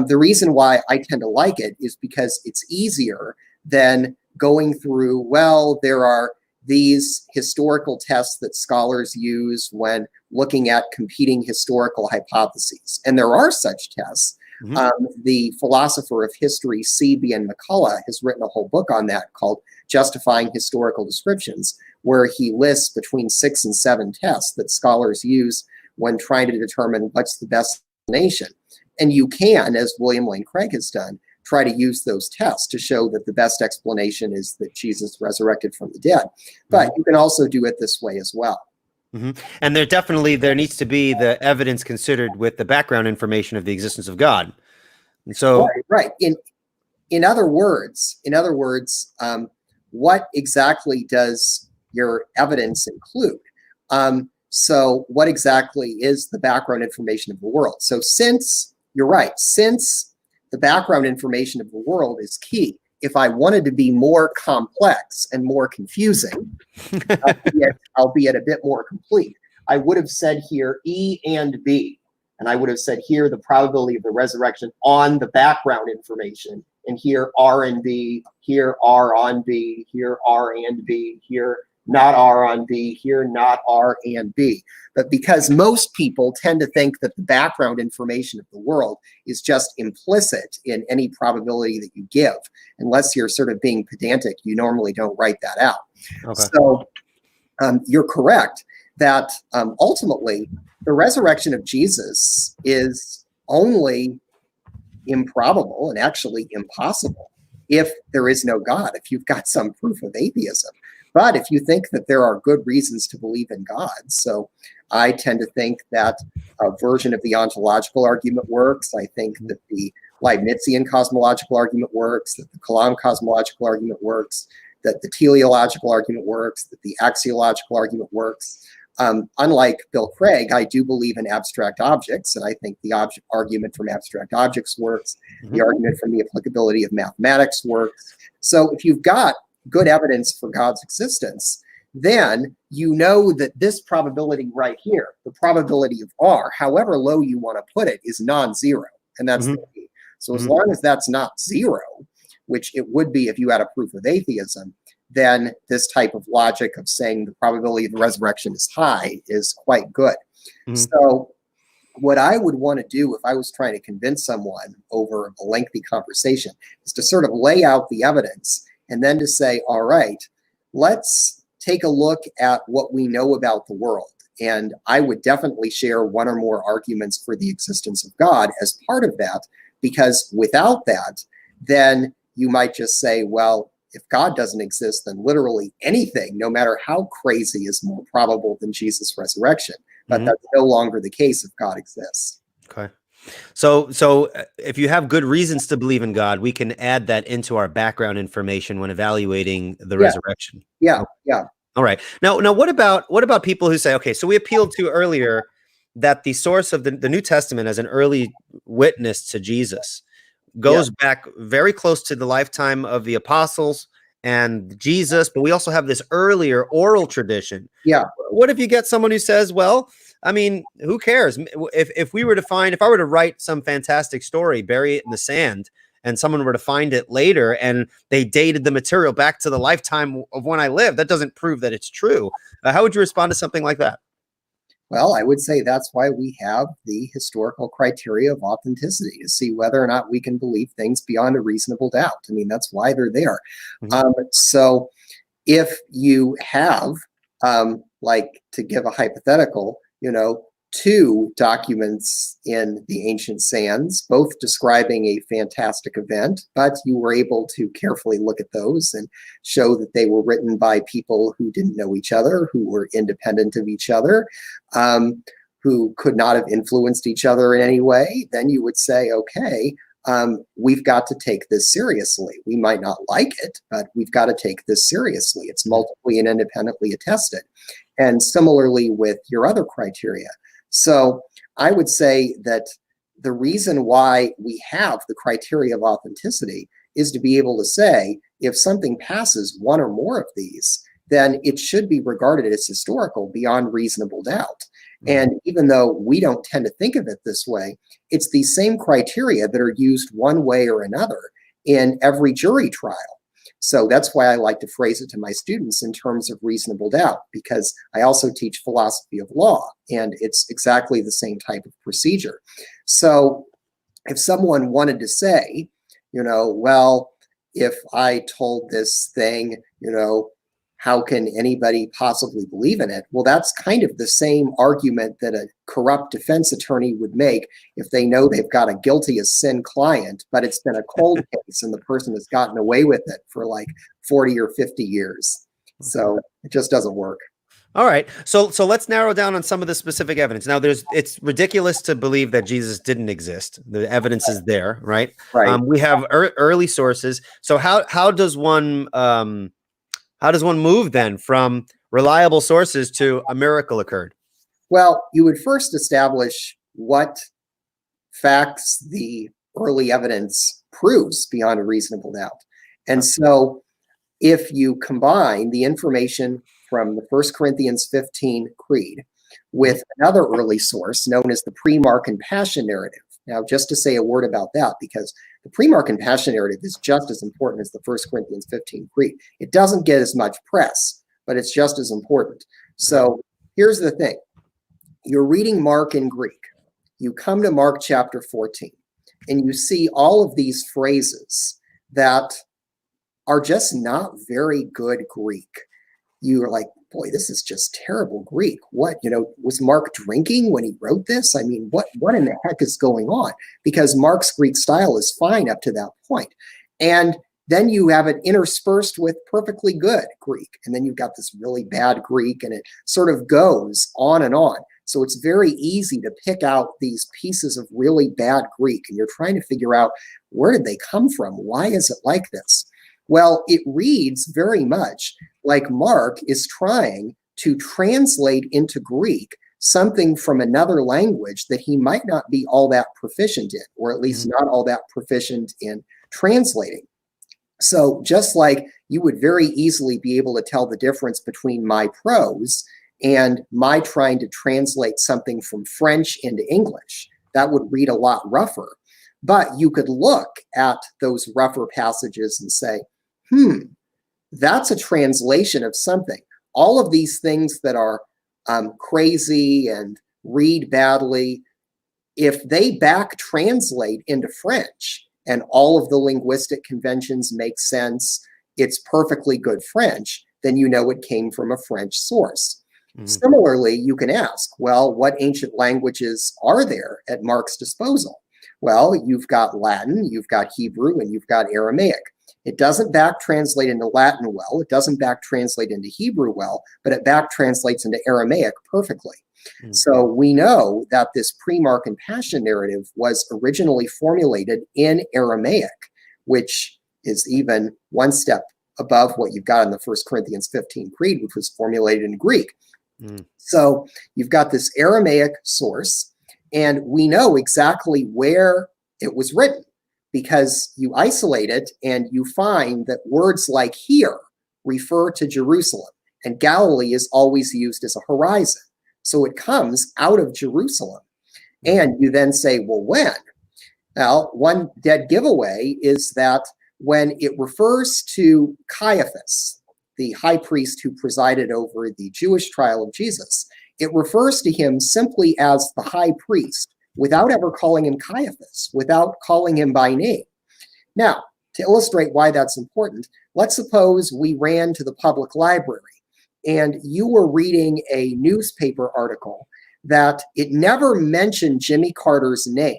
the reason why I tend to like it is because it's easier than going through, well, there are these historical tests that scholars use when looking at competing historical hypotheses. And there are such tests. Mm-hmm. The philosopher of history, C.B. and McCullough, has written a whole book on that called Justifying Historical Descriptions, where he lists between 6 and 7 tests that scholars use when trying to determine what's the best explanation. And you can, as William Lane Craig has done, try to use those tests to show that the best explanation is that Jesus resurrected from the dead. But you can also do it this way as well. Mm-hmm. And there needs to be the evidence considered with the background information of the existence of God. And so, right. In other words, what exactly does your evidence include? So what exactly is the background information of the world? So since the background information of the world is key, if I wanted to be more complex and more confusing, albeit a bit more complete, I would have said here E and B. And I would have said here the probability of the resurrection on the background information, and here R and B, here R on B, here R and B, here not R on B, here not R and B. But because most people tend to think that the background information of the world is just implicit in any probability that you give, unless you're sort of being pedantic, you normally don't write that out. Okay. So you're correct that ultimately the resurrection of Jesus is only improbable and actually impossible if there is no God, if you've got some proof of atheism. But if you think that there are good reasons to believe in God, so I tend to think that a version of the ontological argument works. I think that the Leibnizian cosmological argument works, that the Kalam cosmological argument works, that the teleological argument works, that the axiological argument works. Unlike Bill Craig, I do believe in abstract objects, and I think the argument from abstract objects works. The argument from the applicability of mathematics works. So if you've got good evidence for God's existence, then you know that this probability right here, the probability of R, however low you want to put it, is non-zero. And that's the key. So as long as that's not zero, which it would be if you had a proof of atheism, then this type of logic of saying the probability of the resurrection is high is quite good. So what I would want to do if I was trying to convince someone over a lengthy conversation is to sort of lay out the evidence and then to say, all right, let's take a look at what we know about the world. And I would definitely share one or more arguments for the existence of God as part of that, because without that, then you might just say, well, if God doesn't exist, then literally anything, no matter how crazy, is more probable than Jesus' resurrection. But that's no longer the case if God exists. Okay. So if you have good reasons to believe in God, we can add that into our background information when evaluating the resurrection. Yeah. All right. Now, what about people who say, okay, so we appealed to earlier that the source of the New Testament as an early witness to Jesus goes back very close to the lifetime of the apostles and Jesus, but we also have this earlier oral tradition. Yeah. What if you get someone who says, well, I mean, who cares? If I were to write some fantastic story, bury it in the sand, and someone were to find it later and they dated the material back to the lifetime of when I lived, that doesn't prove that it's true. How would you respond to something like that? Well, I would say that's why we have the historical criteria of authenticity, to see whether or not we can believe things beyond a reasonable doubt. I mean, that's why they're there. So if you have, like, to give a hypothetical, two documents in the ancient sands, both describing a fantastic event, but you were able to carefully look at those and show that they were written by people who didn't know each other, who were independent of each other, who could not have influenced each other in any way, then you would say, okay, we've got to take this seriously. We might not like it, but we've got to take this seriously. It's multiply and independently attested. And similarly with your other criteria. So I would say that the reason why we have the criteria of authenticity is to be able to say, if something passes one or more of these, then it should be regarded as historical beyond reasonable doubt. And even though we don't tend to think of it this way, it's these same criteria that are used one way or another in every jury trial. So that's why I like to phrase it to my students in terms of reasonable doubt, because I also teach philosophy of law, and it's exactly the same type of procedure. So if someone wanted to say, well, if I told this thing, how can anybody possibly believe in it? Well, that's kind of the same argument that a corrupt defense attorney would make if they know they've got a guilty as sin client, but it's been a cold case and the person has gotten away with it for like 40 or 50 years. So it just doesn't work. All right. So let's narrow down on some of the specific evidence. Now, it's ridiculous to believe that Jesus didn't exist. The evidence is there, right? Right. We have early sources. So how does one move then from reliable sources to a miracle occurred? Well, you would first establish what facts the early evidence proves beyond a reasonable doubt. And so if you combine the information from the 1 Corinthians 15 creed with another early source known as the Primar and Passion narrative. Now, just to say a word about that, because the Primar and Passion narrative is just as important as the 1 Corinthians 15 creed. It doesn't get as much press, but it's just as important. So here's the thing. You're reading Mark in Greek. You come to Mark chapter 14, and you see all of these phrases that are just not very good Greek. You're like, boy, this is just terrible Greek. What, was Mark drinking when he wrote this? I mean, what in the heck is going on? Because Mark's Greek style is fine up to that point. And Then you have it interspersed with perfectly good Greek. And then you've got this really bad Greek, and it sort of goes on and on. So it's very easy to pick out these pieces of really bad Greek, and you're trying to figure out, where did they come from? Why is it like this? Well, it reads very much like Mark is trying to translate into Greek something from another language that he might not be all that proficient in, or at least not all that proficient in translating. So just like you would very easily be able to tell the difference between my prose and my trying to translate something from French into English, that would read a lot rougher. But you could look at those rougher passages and say, that's a translation of something. All of these things that are crazy and read badly, if they back translate into French and all of the linguistic conventions make sense, it's perfectly good French, then you know it came from a French source. Similarly, you can ask, well, what ancient languages are there at Mark's disposal? Well, you've got Latin, you've got Hebrew, and you've got Aramaic. It doesn't back translate into Latin well, it doesn't back translate into Hebrew well, but it back translates into Aramaic perfectly. So we know that this pre-Mark and Passion narrative was originally formulated in Aramaic, which is even one step above what you've got in the 1 Corinthians 15 Creed, which was formulated in Greek. So you've got this Aramaic source, and we know exactly where it was written, because you isolate it and you find that words like here refer to Jerusalem, and Galilee is always used as a horizon. So it comes out of Jerusalem. And you then say, well, when? Well, one dead giveaway is that when it refers to Caiaphas, the high priest who presided over the Jewish trial of Jesus, it refers to him simply as the high priest, without ever calling him Caiaphas, without calling him by name. Now, to illustrate why that's important, let's suppose we ran to the public library and you were reading a newspaper article that it never mentioned Jimmy Carter's name,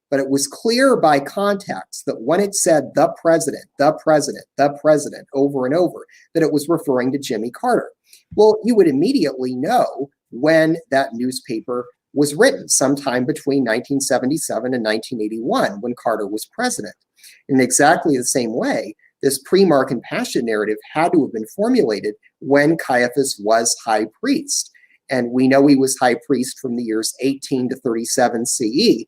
but it was clear by context that when it said the president, the president, the president over and over, that it was referring to Jimmy Carter. Well, you would immediately know when that newspaper was written, sometime between 1977 and 1981, when Carter was president. In exactly the same way, this pre-Mark and Passion narrative had to have been formulated when Caiaphas was high priest. And we know he was high priest from the years 18 to 37 CE.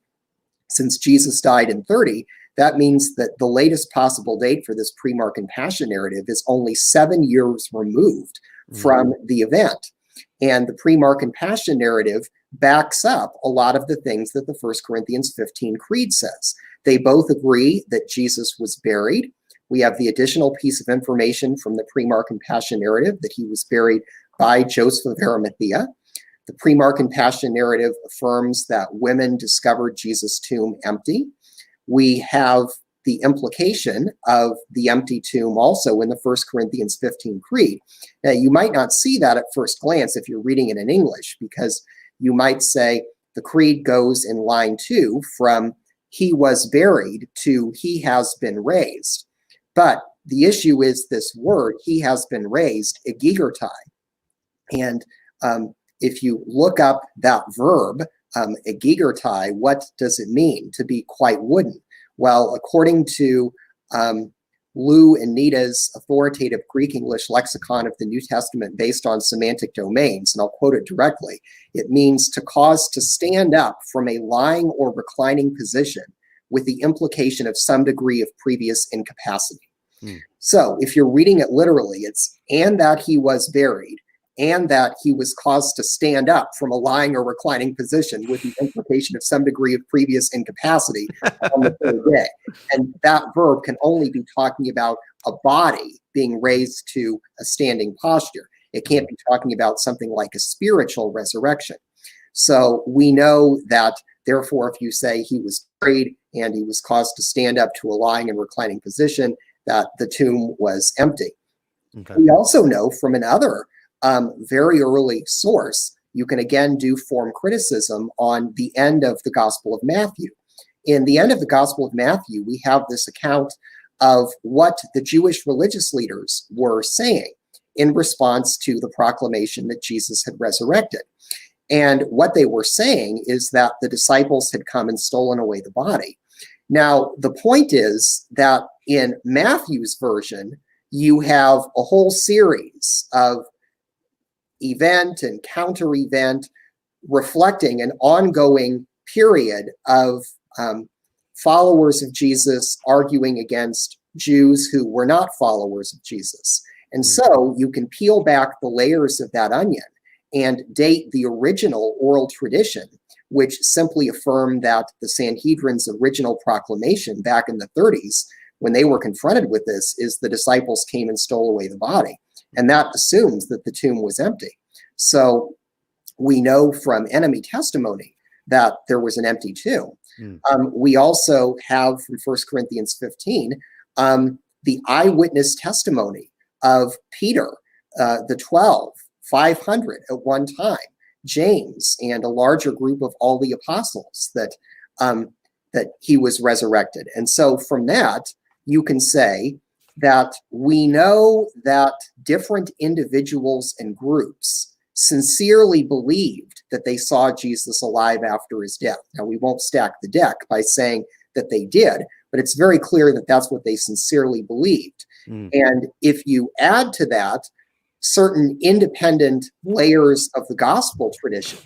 Since Jesus died in 30, that means that the latest possible date for this pre-Mark and Passion narrative is only 7 years removed from the event. And the pre-Mark and Passion narrative backs up a lot of the things that the 1 Corinthians 15 Creed says. They both agree that Jesus was buried. We have the additional piece of information from the pre-Mark and Passion narrative that he was buried by Joseph of Arimathea. The pre-Mark and Passion narrative affirms that women discovered Jesus' tomb empty. We have the implication of the empty tomb also in the 1 Corinthians 15 Creed. Now, you might not see that at first glance if you're reading it in English, because you might say the creed goes in line 2 from he was buried to he has been raised. But the issue is this word, he has been raised, egigertai. And if you look up that verb, egigertai, what does it mean? To be quite wooden. Well, according to Lou and Nita's authoritative Greek-English lexicon of the New Testament based on semantic domains, and I'll quote it directly, it means to cause to stand up from a lying or reclining position with the implication of some degree of previous incapacity. So if you're reading it literally, it's and that he was buried, and that he was caused to stand up from a lying or reclining position with the implication of some degree of previous incapacity on the third day. And that verb can only be talking about a body being raised to a standing posture. It can't be talking about something like a spiritual resurrection. So we know that, therefore, if you say he was buried and he was caused to stand up to a lying and reclining position, that the tomb was empty. Okay. We also know from another very early source, you can again do form criticism on the end of the Gospel of Matthew. In the end of the Gospel of Matthew, we have this account of what the Jewish religious leaders were saying in response to the proclamation that Jesus had resurrected. And what they were saying is that the disciples had come and stolen away the body. Now, the point is that in Matthew's version, you have a whole series of event and counter-event reflecting an ongoing period of followers of Jesus arguing against Jews who were not followers of Jesus. And so you can peel back the layers of that onion and date the original oral tradition, which simply affirmed that the Sanhedrin's original proclamation back in the 30s, when they were confronted with this, is the disciples came and stole away the body. And that assumes that the tomb was empty. So we know from enemy testimony that there was an empty tomb. We also have from 1 Corinthians 15, the eyewitness testimony of Peter, the 12, 500 at one time, James, and a larger group of all the apostles that he was resurrected. And so from that, you can say that we know that different individuals and groups sincerely believed that they saw Jesus alive after his death. Now, we won't stack the deck by saying that they did, but it's very clear that that's what they sincerely believed. And if you add to that certain independent layers of the gospel tradition,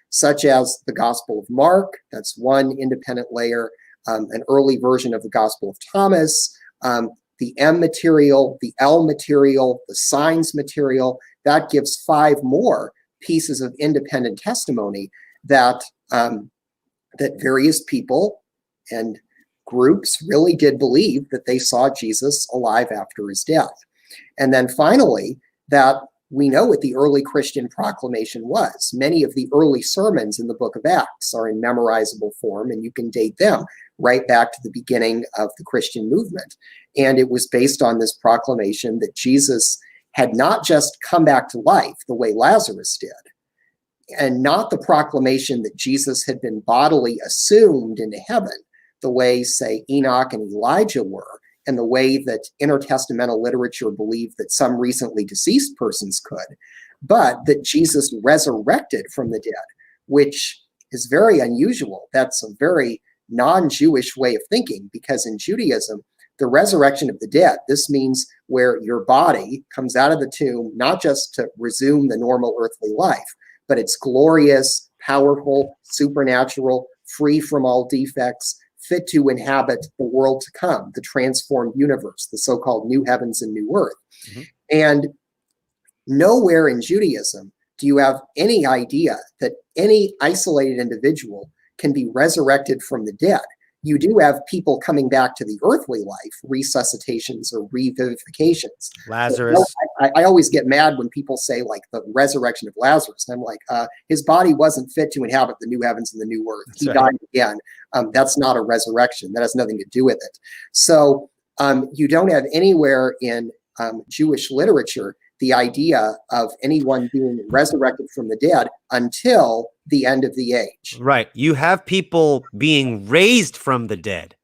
such as the Gospel of Mark, that's one independent layer, an early version of the Gospel of Thomas, the M material, the L material, the signs material, that gives 5 more pieces of independent testimony that that various people and groups really did believe that they saw Jesus alive after his death. And then finally, that we know what the early Christian proclamation was. Many of the early sermons in the book of Acts are in memorizable form, and you can date them right back to the beginning of the Christian movement. And it was based on this proclamation that Jesus had not just come back to life the way Lazarus did, and not the proclamation that Jesus had been bodily assumed into heaven the way, say, Enoch and Elijah were, and the way that intertestamental literature believed that some recently deceased persons could, but that Jesus resurrected from the dead, which is very unusual. That's a very non-Jewish way of thinking, because in Judaism, the resurrection of the dead, this means where your body comes out of the tomb, not just to resume the normal earthly life, but it's glorious, powerful, supernatural, free from all defects, fit to inhabit the world to come, the transformed universe, the so-called new heavens and new earth. And nowhere in Judaism do you have any idea that any isolated individual can be resurrected from the dead. You do have people coming back to the earthly life, resuscitations or revivifications. Lazarus. I always get mad when people say, like, the resurrection of Lazarus. And I'm like, his body wasn't fit to inhabit the new heavens and the new earth. He died again. That's not a resurrection. That has nothing to do with it. So you don't have anywhere in Jewish literature the idea of anyone being resurrected from the dead until the end of the age. Right. You have people being raised from the dead.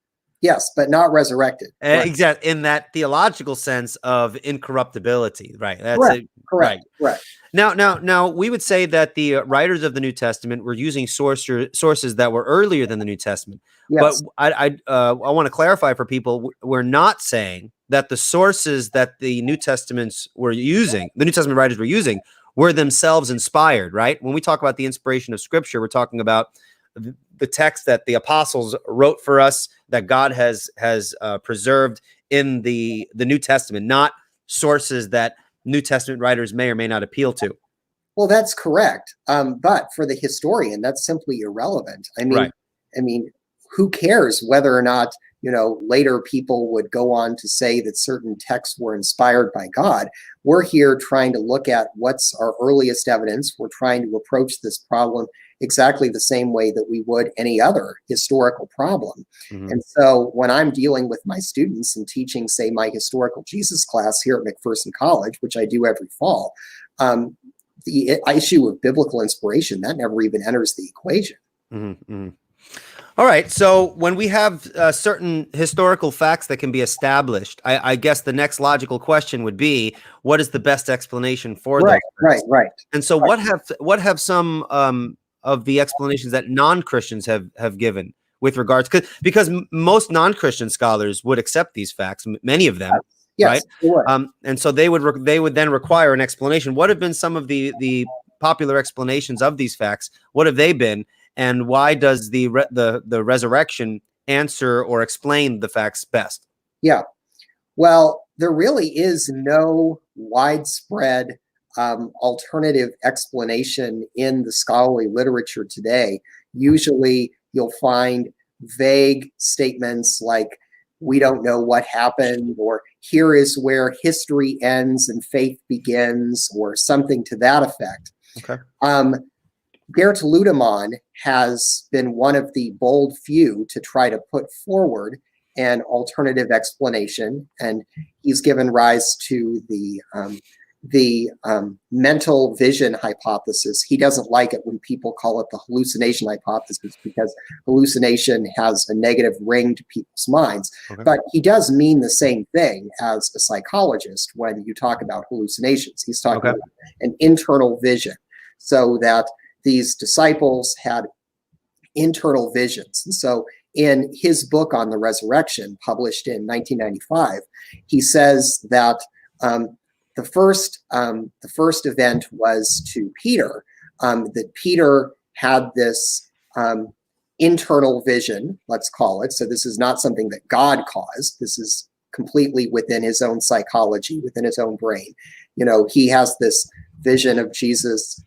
Yes, but not resurrected. Exactly. In that theological sense of incorruptibility. Right. That's Correct. it. Correct. Right. Correct. Now, we would say that the writers of the New Testament were using sources that were earlier than the New Testament. Yes. But I want to clarify for people, we're not saying that the sources that the New Testaments were using, the New Testament writers were using, were themselves inspired, right? When we talk about the inspiration of Scripture, we're talking about the text that the apostles wrote for us, that God has preserved in the New Testament, not sources that New Testament writers may or may not appeal to. Well, that's correct. But for the historian, that's simply irrelevant. I mean, who cares whether or not, later people would go on to say that certain texts were inspired by God? We're here trying to look at what's our earliest evidence. We're trying to approach this problem exactly the same way that we would any other historical problem. And so when I'm dealing with my students and teaching, say, my historical Jesus class here at McPherson College, which I do every fall, the issue of biblical inspiration, that never even enters the equation. All right. So when we have certain historical facts that can be established, I guess the next logical question would be, what is the best explanation for those Right, right, facts? right. And so, Right. what have some of the explanations that non-Christians have given with regards, because most non-Christian scholars would accept these facts, many of them, right? Yes, they would. And so they would then require an explanation. What have been some of the popular explanations of these facts? What have they been? And why does the resurrection answer or explain the facts best? Yeah. Well, there really is no widespread alternative explanation in the scholarly literature today. Usually you'll find vague statements like, we don't know what happened, or here is where history ends and faith begins, or something to that effect. Okay. Geert Ludemann has been one of the bold few to try to put forward an alternative explanation, and he's given rise to the mental vision hypothesis. He doesn't like it when people call it the hallucination hypothesis, because hallucination has a negative ring to people's minds. Okay. But he does mean the same thing as a psychologist when you talk about hallucinations. He's talking about an internal vision, so that these disciples had internal visions. And so in his book on the resurrection, published in 1995, he says that the first event was to Peter, that Peter had this internal vision, let's call it. So this is not something that God caused. This is completely within his own psychology, within his own brain. He has this vision of Jesus,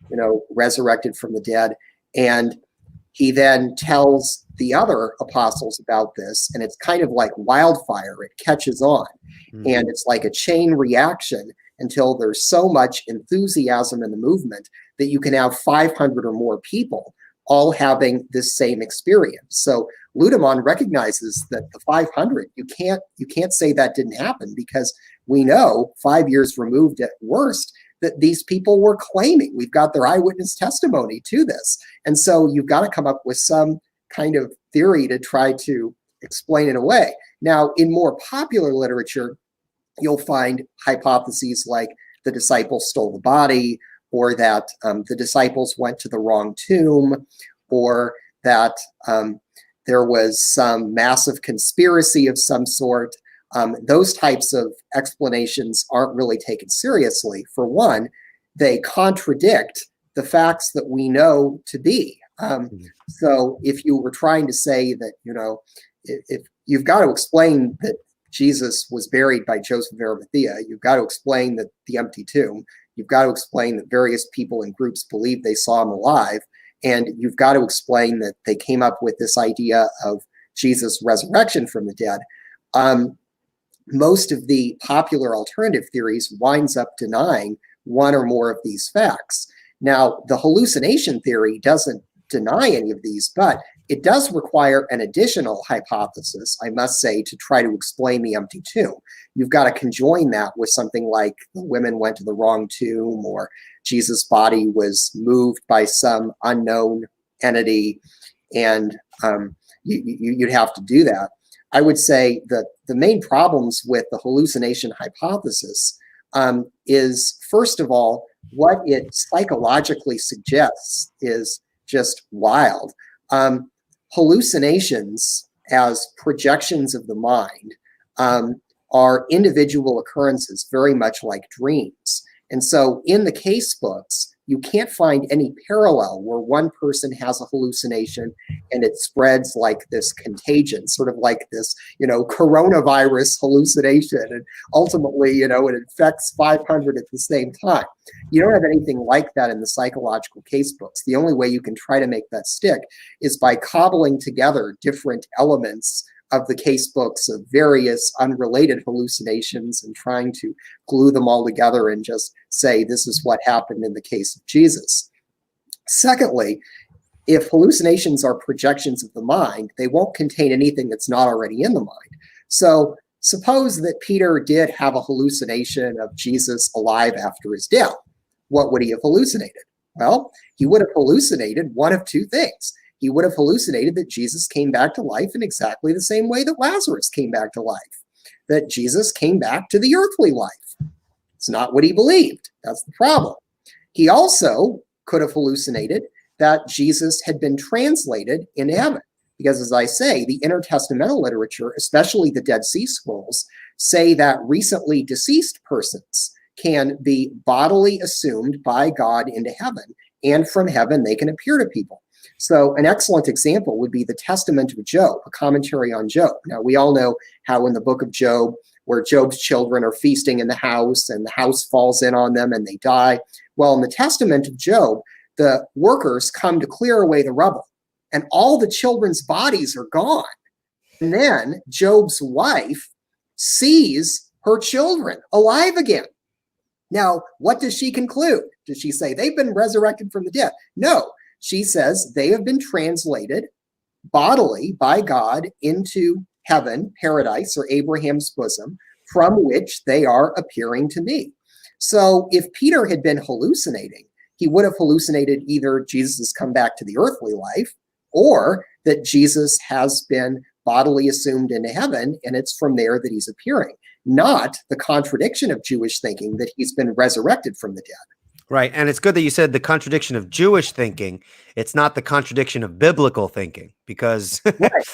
resurrected from the dead. And he then tells the other apostles about this, and it's kind of like wildfire. It catches on, and it's like a chain reaction until there's so much enthusiasm in the movement that you can have 500 or more people all having this same experience. So Ludemann recognizes that the 500, you can't say that didn't happen, because we know 5 years removed at worst that these people were claiming. We've got their eyewitness testimony to this. And so you've got to come up with some kind of theory to try to explain it away. Now, in more popular literature, you'll find hypotheses like the disciples stole the body, or that the disciples went to the wrong tomb, or that there was some massive conspiracy of some sort. Those types of explanations aren't really taken seriously. For one, they contradict the facts that we know to be. So if you were trying to say that, if you've got to explain that Jesus was buried by Joseph of Arimathea, you've got to explain that the empty tomb, you've got to explain that various people in groups believed they saw him alive, and you've got to explain that they came up with this idea of Jesus' resurrection from the dead. Most of the popular alternative theories winds up denying one or more of these facts. Now, the hallucination theory doesn't deny any of these, but it does require an additional hypothesis, I must say, to try to explain the empty tomb. You've got to conjoin that with something like the women went to the wrong tomb, or Jesus' body was moved by some unknown entity, and you'd have to do that. I would say that the main problems with the hallucination hypothesis is, first of all, what it psychologically suggests is just wild. Hallucinations, as projections of the mind, are individual occurrences, very much like dreams. And so in the case books, you can't find any parallel where one person has a hallucination and it spreads like this contagion, sort of like this, coronavirus hallucination. And ultimately, it infects 500 at the same time. You don't have anything like that in the psychological case books. The only way you can try to make that stick is by cobbling together different elements of the case books of various unrelated hallucinations and trying to glue them all together and just say, this is what happened in the case of Jesus. Secondly, if hallucinations are projections of the mind, they won't contain anything that's not already in the mind. So suppose that Peter did have a hallucination of Jesus alive after his death. What would he have hallucinated? Well, he would have hallucinated one of two things. he would have hallucinated that Jesus came back to life in exactly the same way that Lazarus came back to life, that Jesus came back to the earthly life. It's not what he believed. That's the problem. He also could have hallucinated that Jesus had been translated into heaven. Because as I say, the intertestamental literature, especially the Dead Sea Scrolls, say that recently deceased persons can be bodily assumed by God into heaven, and from heaven they can appear to people. So an excellent example would be the Testament of Job, a commentary on Job. Now, we all know how in the book of Job, where Job's children are feasting in the house and the house falls in on them and they die. Well, in the Testament of Job, the workers come to clear away the rubble and all the children's bodies are gone. And then Job's wife sees her children alive again. Now, what does she conclude? Does she say they've been resurrected from the dead? No, she says they have been translated bodily by God into heaven, paradise, or Abraham's bosom, from which they are appearing to me. So if Peter had been hallucinating, he would have hallucinated either Jesus has come back to the earthly life or that Jesus has been bodily assumed into heaven, and it's from there that he's appearing, not the contradiction of Jewish thinking that he's been resurrected from the dead. Right. And it's good that you said the contradiction of Jewish thinking. It's not the contradiction of biblical thinking, because,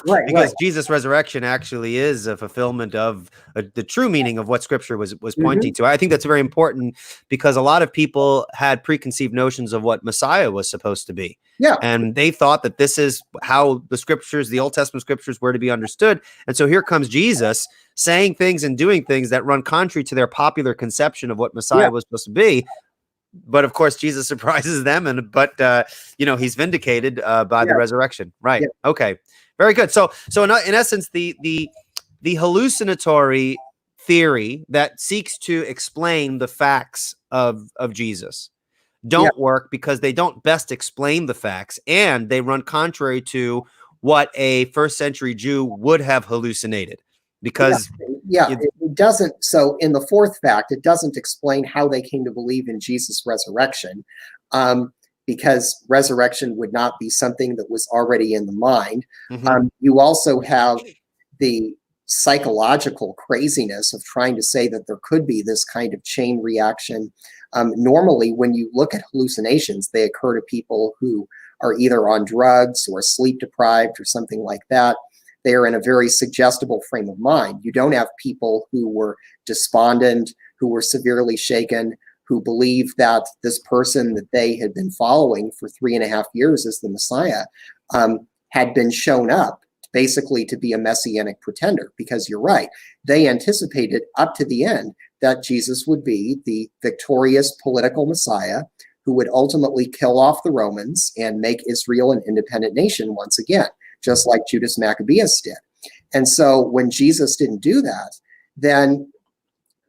right. Jesus' resurrection actually is a fulfillment of the true meaning of what Scripture was pointing to. I think that's very important, because a lot of people had preconceived notions of what Messiah was supposed to be. Yeah. And they thought that this is how the Scriptures, the Old Testament Scriptures, were to be understood. And so here comes Jesus saying things and doing things that run contrary to their popular conception of what Messiah was supposed to be. But of course, Jesus surprises them, but he's vindicated by the resurrection. Right. Yeah. Okay. Very good. So in essence, the hallucinatory theory that seeks to explain the facts of Jesus don't work, because they don't best explain the facts, and they run contrary to what a first century Jew would have hallucinated. Because it doesn't. So in the fourth fact, it doesn't explain how they came to believe in Jesus' resurrection, because resurrection would not be something that was already in the mind. You also have the psychological craziness of trying to say that there could be this kind of chain reaction. Normally, when you look at hallucinations, they occur to people who are either on drugs or sleep deprived or something like that. They are in a very suggestible frame of mind. You don't have people who were despondent, who were severely shaken, who believe that this person that they had been following for 3.5 years as the Messiah had been shown up basically to be a messianic pretender. Because you're right, they anticipated up to the end that Jesus would be the victorious political Messiah who would ultimately kill off the Romans and make Israel an independent nation once again, just like Judas Maccabeus did. And so when Jesus didn't do that, then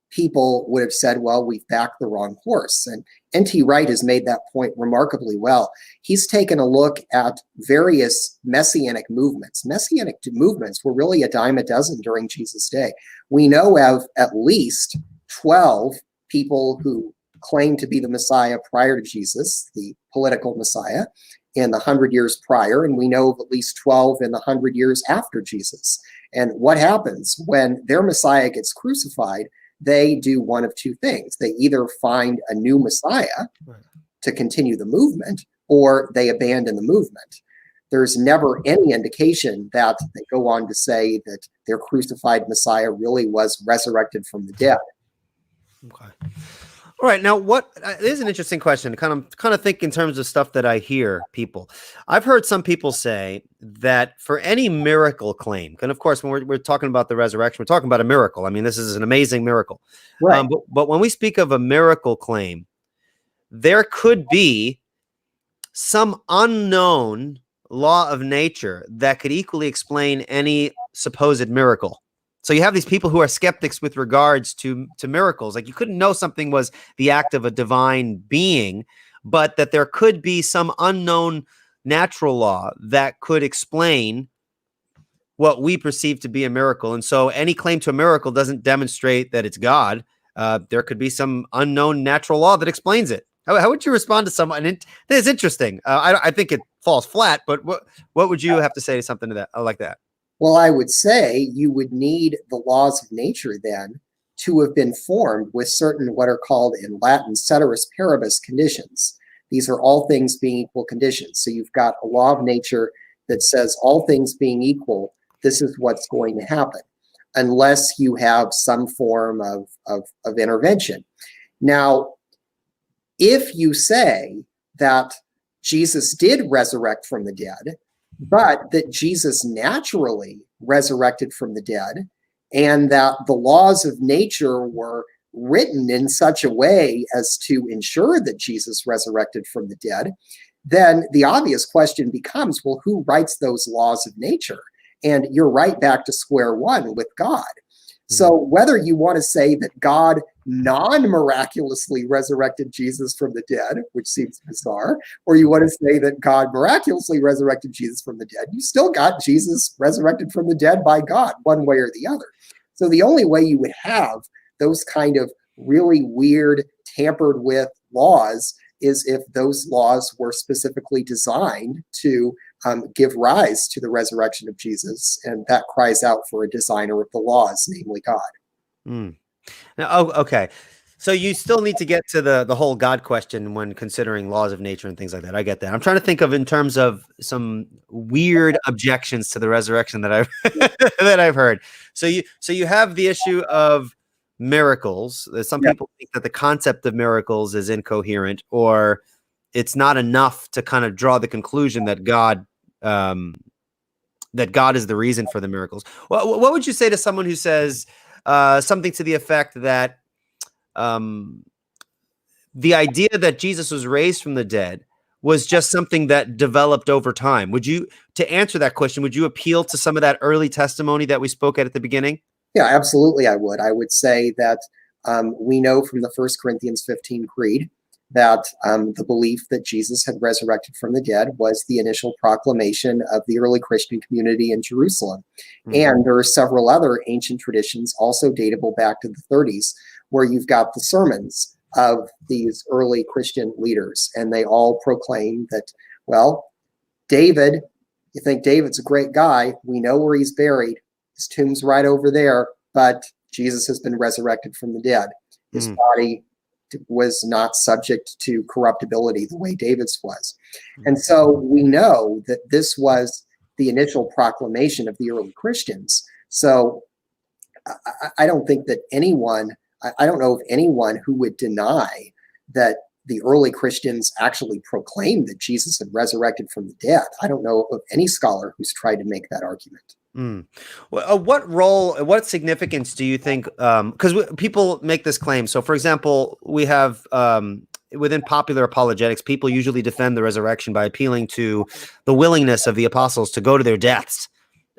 people would have said, well, we've backed the wrong horse. And N.T. Wright has made that point remarkably well. He's taken a look at various messianic movements. Messianic movements were really a dime a dozen during Jesus' day. We know of at least 12 people who claimed to be the Messiah prior to Jesus, the political Messiah, in the 100 years prior, and we know of at least 12 in the 100 years after Jesus. And what happens when their Messiah gets crucified? They do one of two things. They either find a new Messiah to continue the movement, or they abandon the movement. There's never any indication that they go on to say that their crucified Messiah really was resurrected from the dead. Okay. All right. Now, this is an interesting question. Kind of think in terms of stuff that I hear people. I've heard some people say that for any miracle claim, and of course, when we're talking about the resurrection, we're talking about a miracle. I mean, this is an amazing miracle. Right. But when we speak of a miracle claim, there could be some unknown law of nature that could equally explain any supposed miracle. So you have these people who are skeptics with regards to miracles. Like, you couldn't know something was the act of a divine being, but that there could be some unknown natural law that could explain what we perceive to be a miracle. And so any claim to a miracle doesn't demonstrate that it's God. There could be some unknown natural law that explains it. How would you respond to someone? And it's interesting. I think it falls flat. But what would you have to say to something to that like that? Well, I would say you would need the laws of nature then to have been formed with certain what are called in Latin ceteris paribus conditions. These are all things being equal conditions. So you've got a law of nature that says all things being equal, this is what's going to happen, unless you have some form of intervention. Now, if you say that Jesus did resurrect from the dead, but that Jesus naturally resurrected from the dead, and that the laws of nature were written in such a way as to ensure that Jesus resurrected from the dead, then the obvious question becomes, well, who writes those laws of nature? And you're right back to square one with God. So whether you want to say that God non-miraculously resurrected Jesus from the dead, which seems bizarre, or you want to say that God miraculously resurrected Jesus from the dead, you still got Jesus resurrected from the dead by God, one way or the other. So the only way you would have those kind of really weird, tampered with laws is if those laws were specifically designed to give rise to the resurrection of Jesus, and that cries out for a designer of the laws, namely God. Now, okay. So you still need to get to the whole God question when considering laws of nature and things like that. I get that. I'm trying to think of in terms of some weird objections to the resurrection that I've that I've heard. So you have the issue of miracles. Some people think that the concept of miracles is incoherent, or it's not enough to kind of draw the conclusion that God is the reason for the miracles. What would you say to someone who says something to the effect that the idea that Jesus was raised from the dead was just something that developed over time? To answer that question, would you appeal to some of that early testimony that we spoke at the beginning? Yeah, absolutely. I would say that we know from the 1 Corinthians 15 creed that the belief that Jesus had resurrected from the dead was the initial proclamation of the early Christian community in Jerusalem. And there are several other ancient traditions, also datable back to the 30s, where you've got the sermons of these early Christian leaders, and they all proclaim that, well, David, you think David's a great guy, we know where he's buried, his tomb's right over there, but Jesus has been resurrected from the dead. His body was not subject to corruptibility the way David's was. And so we know that this was the initial proclamation of the early Christians. So I don't think that I don't know of anyone who would deny that the early Christians actually proclaimed that Jesus had resurrected from the dead. I don't know of any scholar who's tried to make that argument. Well, what significance do you think, because people make this claim. So for example, we have within popular apologetics, people usually defend the resurrection by appealing to the willingness of the apostles to go to their deaths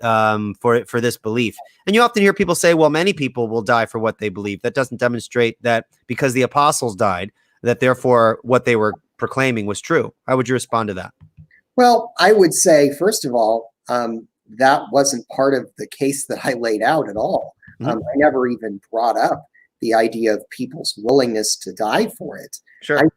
for this belief. And you often hear people say, well, many people will die for what they believe. That doesn't demonstrate that because the apostles died, that therefore what they were proclaiming was true. How would you respond to that? Well, I would say, first of all, that wasn't part of the case that I laid out at all. I never even brought up the idea of people's willingness to die for it. Sure. I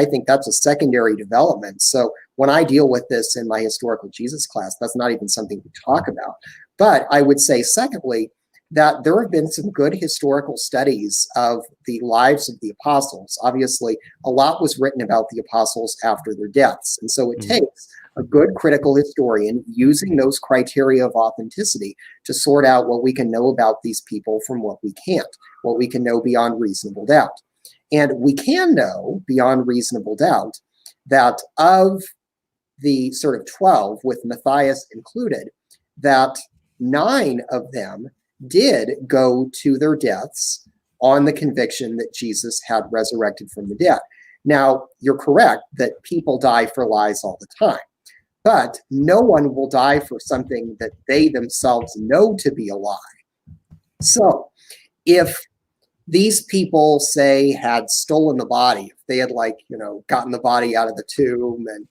think that's a secondary development. So when I deal with this in my historical Jesus class, that's not even something we talk about. But I would say, secondly, that there have been some good historical studies of the lives of the apostles. Obviously, a lot was written about the apostles after their deaths. And so it takes a good critical historian using those criteria of authenticity to sort out what we can know about these people from what we can't, what we can know beyond reasonable doubt. And we can know beyond reasonable doubt that of the sort of 12, with Matthias included, that 9 of them did go to their deaths on the conviction that Jesus had resurrected from the dead. Now, you're correct that people die for lies all the time, but no one will die for something that they themselves know to be a lie. So if these people, say, had stolen the body, if they had, gotten the body out of the tomb and,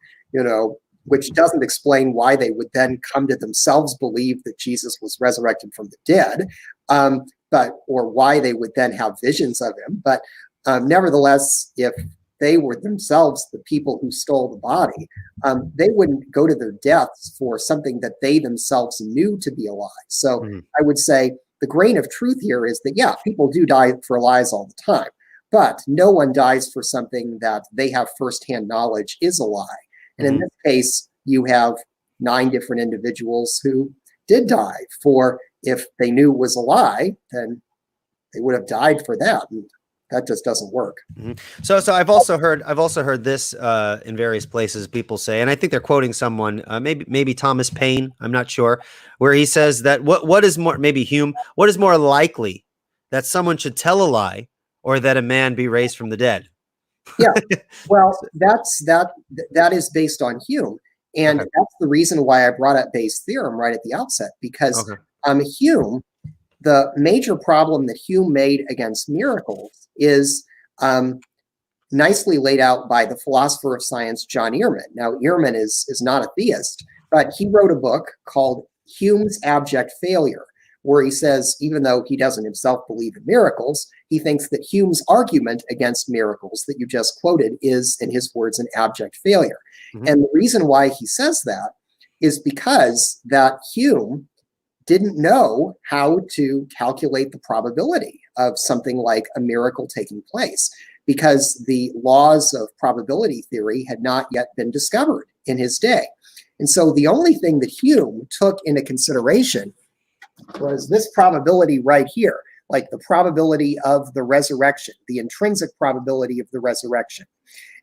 which doesn't explain why they would then come to themselves believe that Jesus was resurrected from the dead, or why they would then have visions of him. But nevertheless, if they were themselves the people who stole the body, they wouldn't go to their deaths for something that they themselves knew to be a lie. So I would say the grain of truth here is that, yeah, people do die for lies all the time, but no one dies for something that they have firsthand knowledge is a lie. And in this case, you have 9 different individuals who did die for, if they knew it was a lie, then they would have died for that. And that just doesn't work. So I've also heard this in various places. People say, and I think they're quoting someone, maybe Thomas Paine, I'm not sure, where he says that what is more, maybe Hume, what is more likely, that someone should tell a lie or that a man be raised from the dead? Yeah, well, that is based on Hume, and that's the reason why I brought up Bayes' theorem right at the outset, because Hume, the major problem that Hume made against miracles is nicely laid out by the philosopher of science, John Earman. Now, Earman is not a theist, but he wrote a book called Hume's Abject Failure, where he says, even though he doesn't himself believe in miracles, he thinks that Hume's argument against miracles that you just quoted is, in his words, an abject failure. And the reason why he says that is because that Hume didn't know how to calculate the probability of something like a miracle taking place, because the laws of probability theory had not yet been discovered in his day. And so the only thing that Hume took into consideration was this probability right here, like the probability of the resurrection, the intrinsic probability of the resurrection.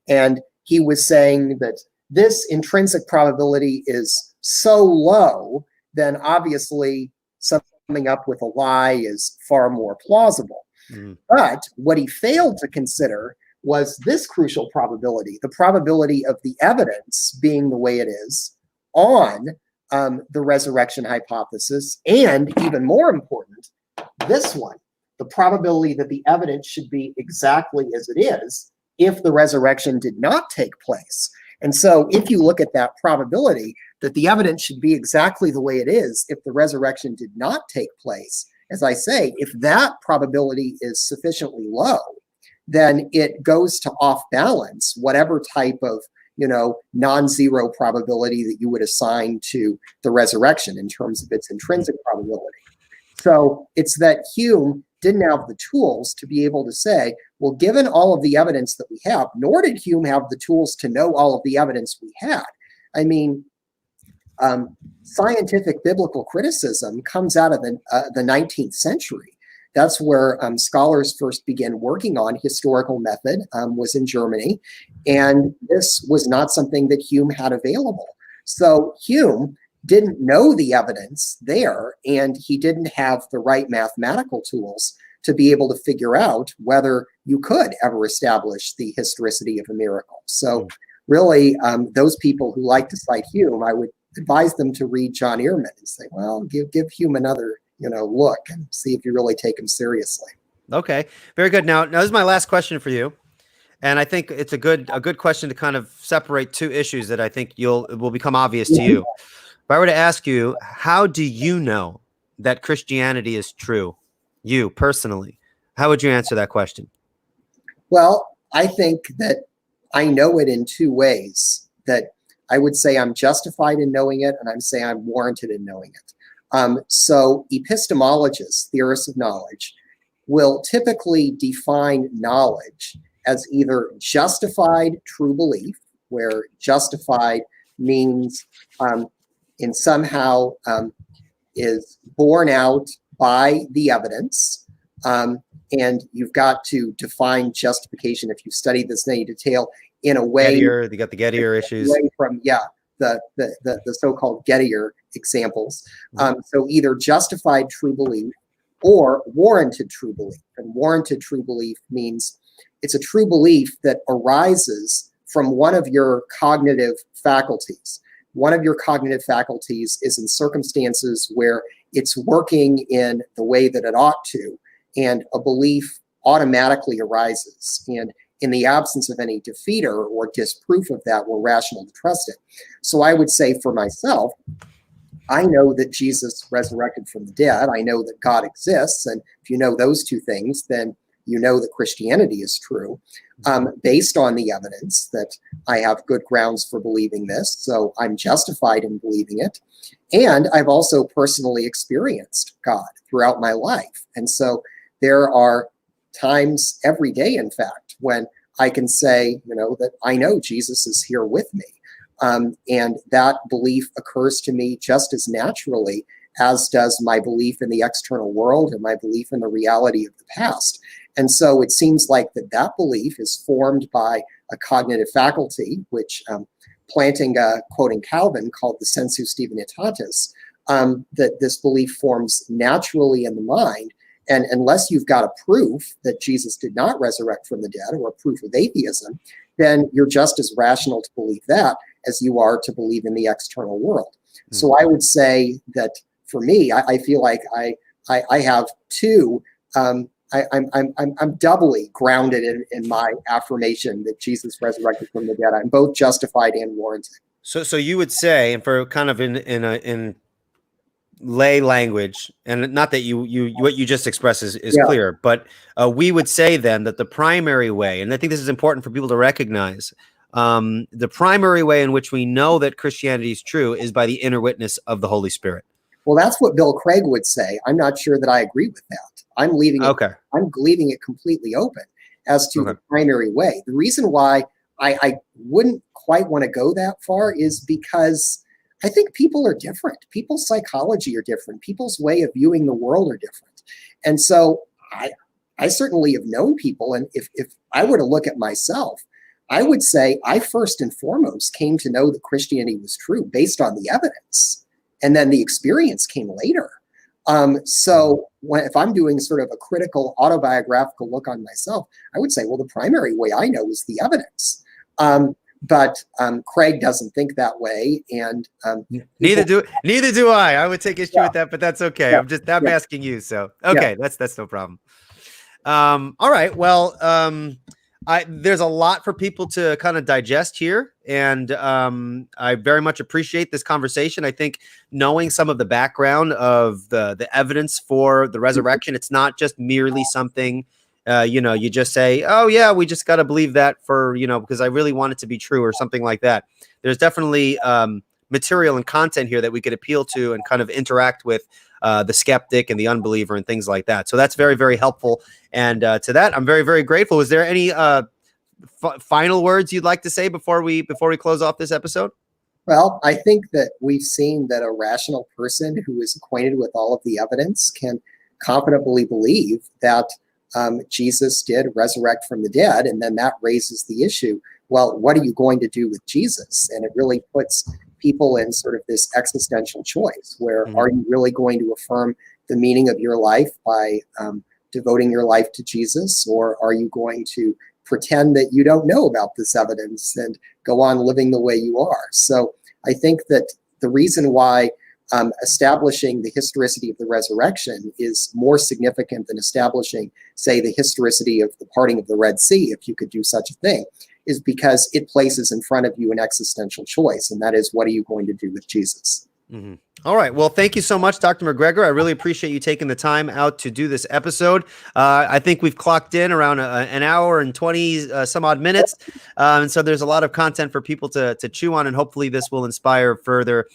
And he was saying that this intrinsic probability is so low, then obviously summing up with a lie is far more plausible. But what he failed to consider was this crucial probability, the probability of the evidence being the way it is on the resurrection hypothesis, and even more important, this one, the probability that the evidence should be exactly as it is if the resurrection did not take place. And so if you look at that probability that the evidence should be exactly the way it is if the resurrection did not take place, as I say, if that probability is sufficiently low, then it goes to off balance whatever type of non-zero probability that you would assign to the resurrection in terms of its intrinsic probability. So it's that Hume didn't have the tools to be able to say, well, given all of the evidence that we have, nor did Hume have the tools to know all of the evidence we had. I mean, scientific biblical criticism comes out of the 19th century. That's where scholars first began working on historical method, was in Germany. And this was not something that Hume had available. So Hume didn't know the evidence there, and he didn't have the right mathematical tools to be able to figure out whether you could ever establish the historicity of a miracle. So really, those people who like to cite Hume, I would advise them to read John Earman and say, well, give Hume another look and see if you really take him seriously. Okay, very good. Now this is my last question for you, and I think it's a good question to kind of separate two issues that I think will become obvious to you. If I were to ask you, how do you know that Christianity is true? You personally, how would you answer that question? Well, I think that I know it in two ways. That I would say I'm justified in knowing it, and I'm saying I'm warranted in knowing it. So epistemologists, theorists of knowledge, will typically define knowledge as either justified true belief, where justified means in somehow is borne out by the evidence. And you've got to define justification, if you study this in any detail, in a way. Gettier, you got the Gettier issues. From, the so-called Gettier examples. So either justified true belief or warranted true belief. And warranted true belief means it's a true belief that arises from one of your cognitive faculties. One of your cognitive faculties is in circumstances where it's working in the way that it ought to, and a belief automatically arises. And in the absence of any defeater or disproof of that, we're rational to trust it. So I would say for myself, I know that Jesus resurrected from the dead. I know that God exists. And if you know those two things, then you know that Christianity is true, based on the evidence that I have good grounds for believing this, so I'm justified in believing it. And I've also personally experienced God throughout my life. And so there are times every day, in fact, when I can say, that I know Jesus is here with me. And that belief occurs to me just as naturally as does my belief in the external world and my belief in the reality of the past. And so it seems like that belief is formed by a cognitive faculty, which quoting Calvin, called the sensus divinitatis, that this belief forms naturally in the mind. And unless you've got a proof that Jesus did not resurrect from the dead, or a proof of atheism, then you're just as rational to believe that as you are to believe in the external world. Mm-hmm. So I would say that for me, I feel like I have two. I'm doubly grounded in my affirmation that Jesus resurrected from the dead. I'm both justified and warranted. So you would say, and for kind of in lay language, and not that you what you just expressed is clear, but we would say then that the primary way, and I think this is important for people to recognize, the primary way in which we know that Christianity is true is by the inner witness of the Holy Spirit. Well, that's what Bill Craig would say. I'm not sure that I agree with that. I'm leaving it completely open as to the primary way. The reason why I wouldn't quite want to go that far is because I think people are different. People's psychology are different. People's way of viewing the world are different. And so I certainly have known people, and if I were to look at myself, I would say I first and foremost came to know that Christianity was true based on the evidence. And then the experience came later. If I'm doing sort of a critical autobiographical look on myself, I would say, well, the primary way I know is the evidence. But Craig doesn't think that way, and neither do I. I would take issue with that, but that's okay. I'm asking you. So that's no problem. All right. Well, there's a lot for people to kind of digest here, and I very much appreciate this conversation. I think knowing some of the background of the evidence for the resurrection, it's not just merely something, you just say, oh yeah, we just got to believe that for, because I really want it to be true or something like that. There's definitely material and content here that we could appeal to and kind of interact with the skeptic and the unbeliever and things like that. So that's very, very helpful. And to that, I'm very, very grateful. Is there any final words you'd like to say before we close off this episode? Well, I think that we've seen that a rational person who is acquainted with all of the evidence can confidently believe that Jesus did resurrect from the dead. And then that raises the issue, well, what are you going to do with Jesus? And it really puts people in sort of this existential choice where are you really going to affirm the meaning of your life by devoting your life to Jesus, or are you going to pretend that you don't know about this evidence and go on living the way you are? So I think that the reason why establishing the historicity of the resurrection is more significant than establishing, say, the historicity of the parting of the Red Sea, if you could do such a thing, is because it places in front of you an existential choice, and that is, what are you going to do with Jesus? Mm-hmm. All right. Well, thank you so much, Dr. MacGregor. I really appreciate you taking the time out to do this episode. I think we've clocked in around an hour and 20 some odd minutes. And so there's a lot of content for people to chew on, and hopefully this will inspire further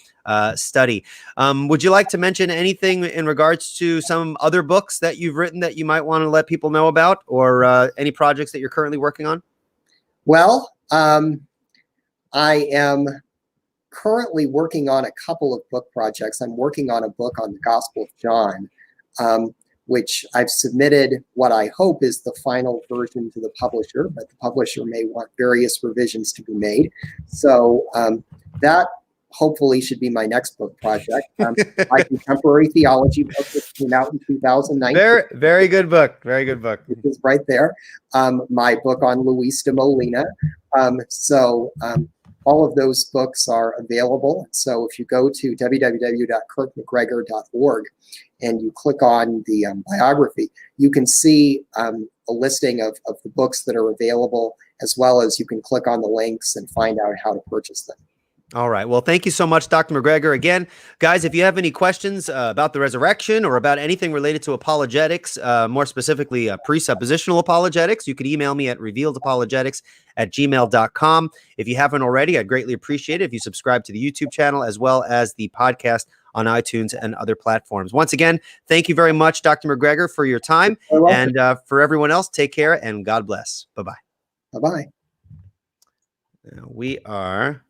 study. Would you like to mention anything in regards to some other books that you've written that you might want to let people know about, or any projects that you're currently working on? Well, I am currently working on a couple of book projects. I'm working on a book on the Gospel of John, which I've submitted what I hope is the final version to the publisher, but the publisher may want various revisions to be made. So that hopefully should be my next book project. My contemporary theology book that came out in 2019. Very good book. Very good book. It is right there. My book on Luis de Molina. All of those books are available. So if you go to www.kirkmacgregor.org and you click on the biography, you can see a listing of the books that are available, as well as you can click on the links and find out how to purchase them. All right. Well, thank you so much, Dr. MacGregor. Again, guys, if you have any questions about the resurrection or about anything related to apologetics, more specifically presuppositional apologetics, you can email me at revealedapologetics@gmail.com. If you haven't already, I'd greatly appreciate it if you subscribe to the YouTube channel as well as the podcast on iTunes and other platforms. Once again, thank you very much, Dr. MacGregor, for your time. And for everyone else, take care and God bless. Bye-bye. Bye-bye. We are...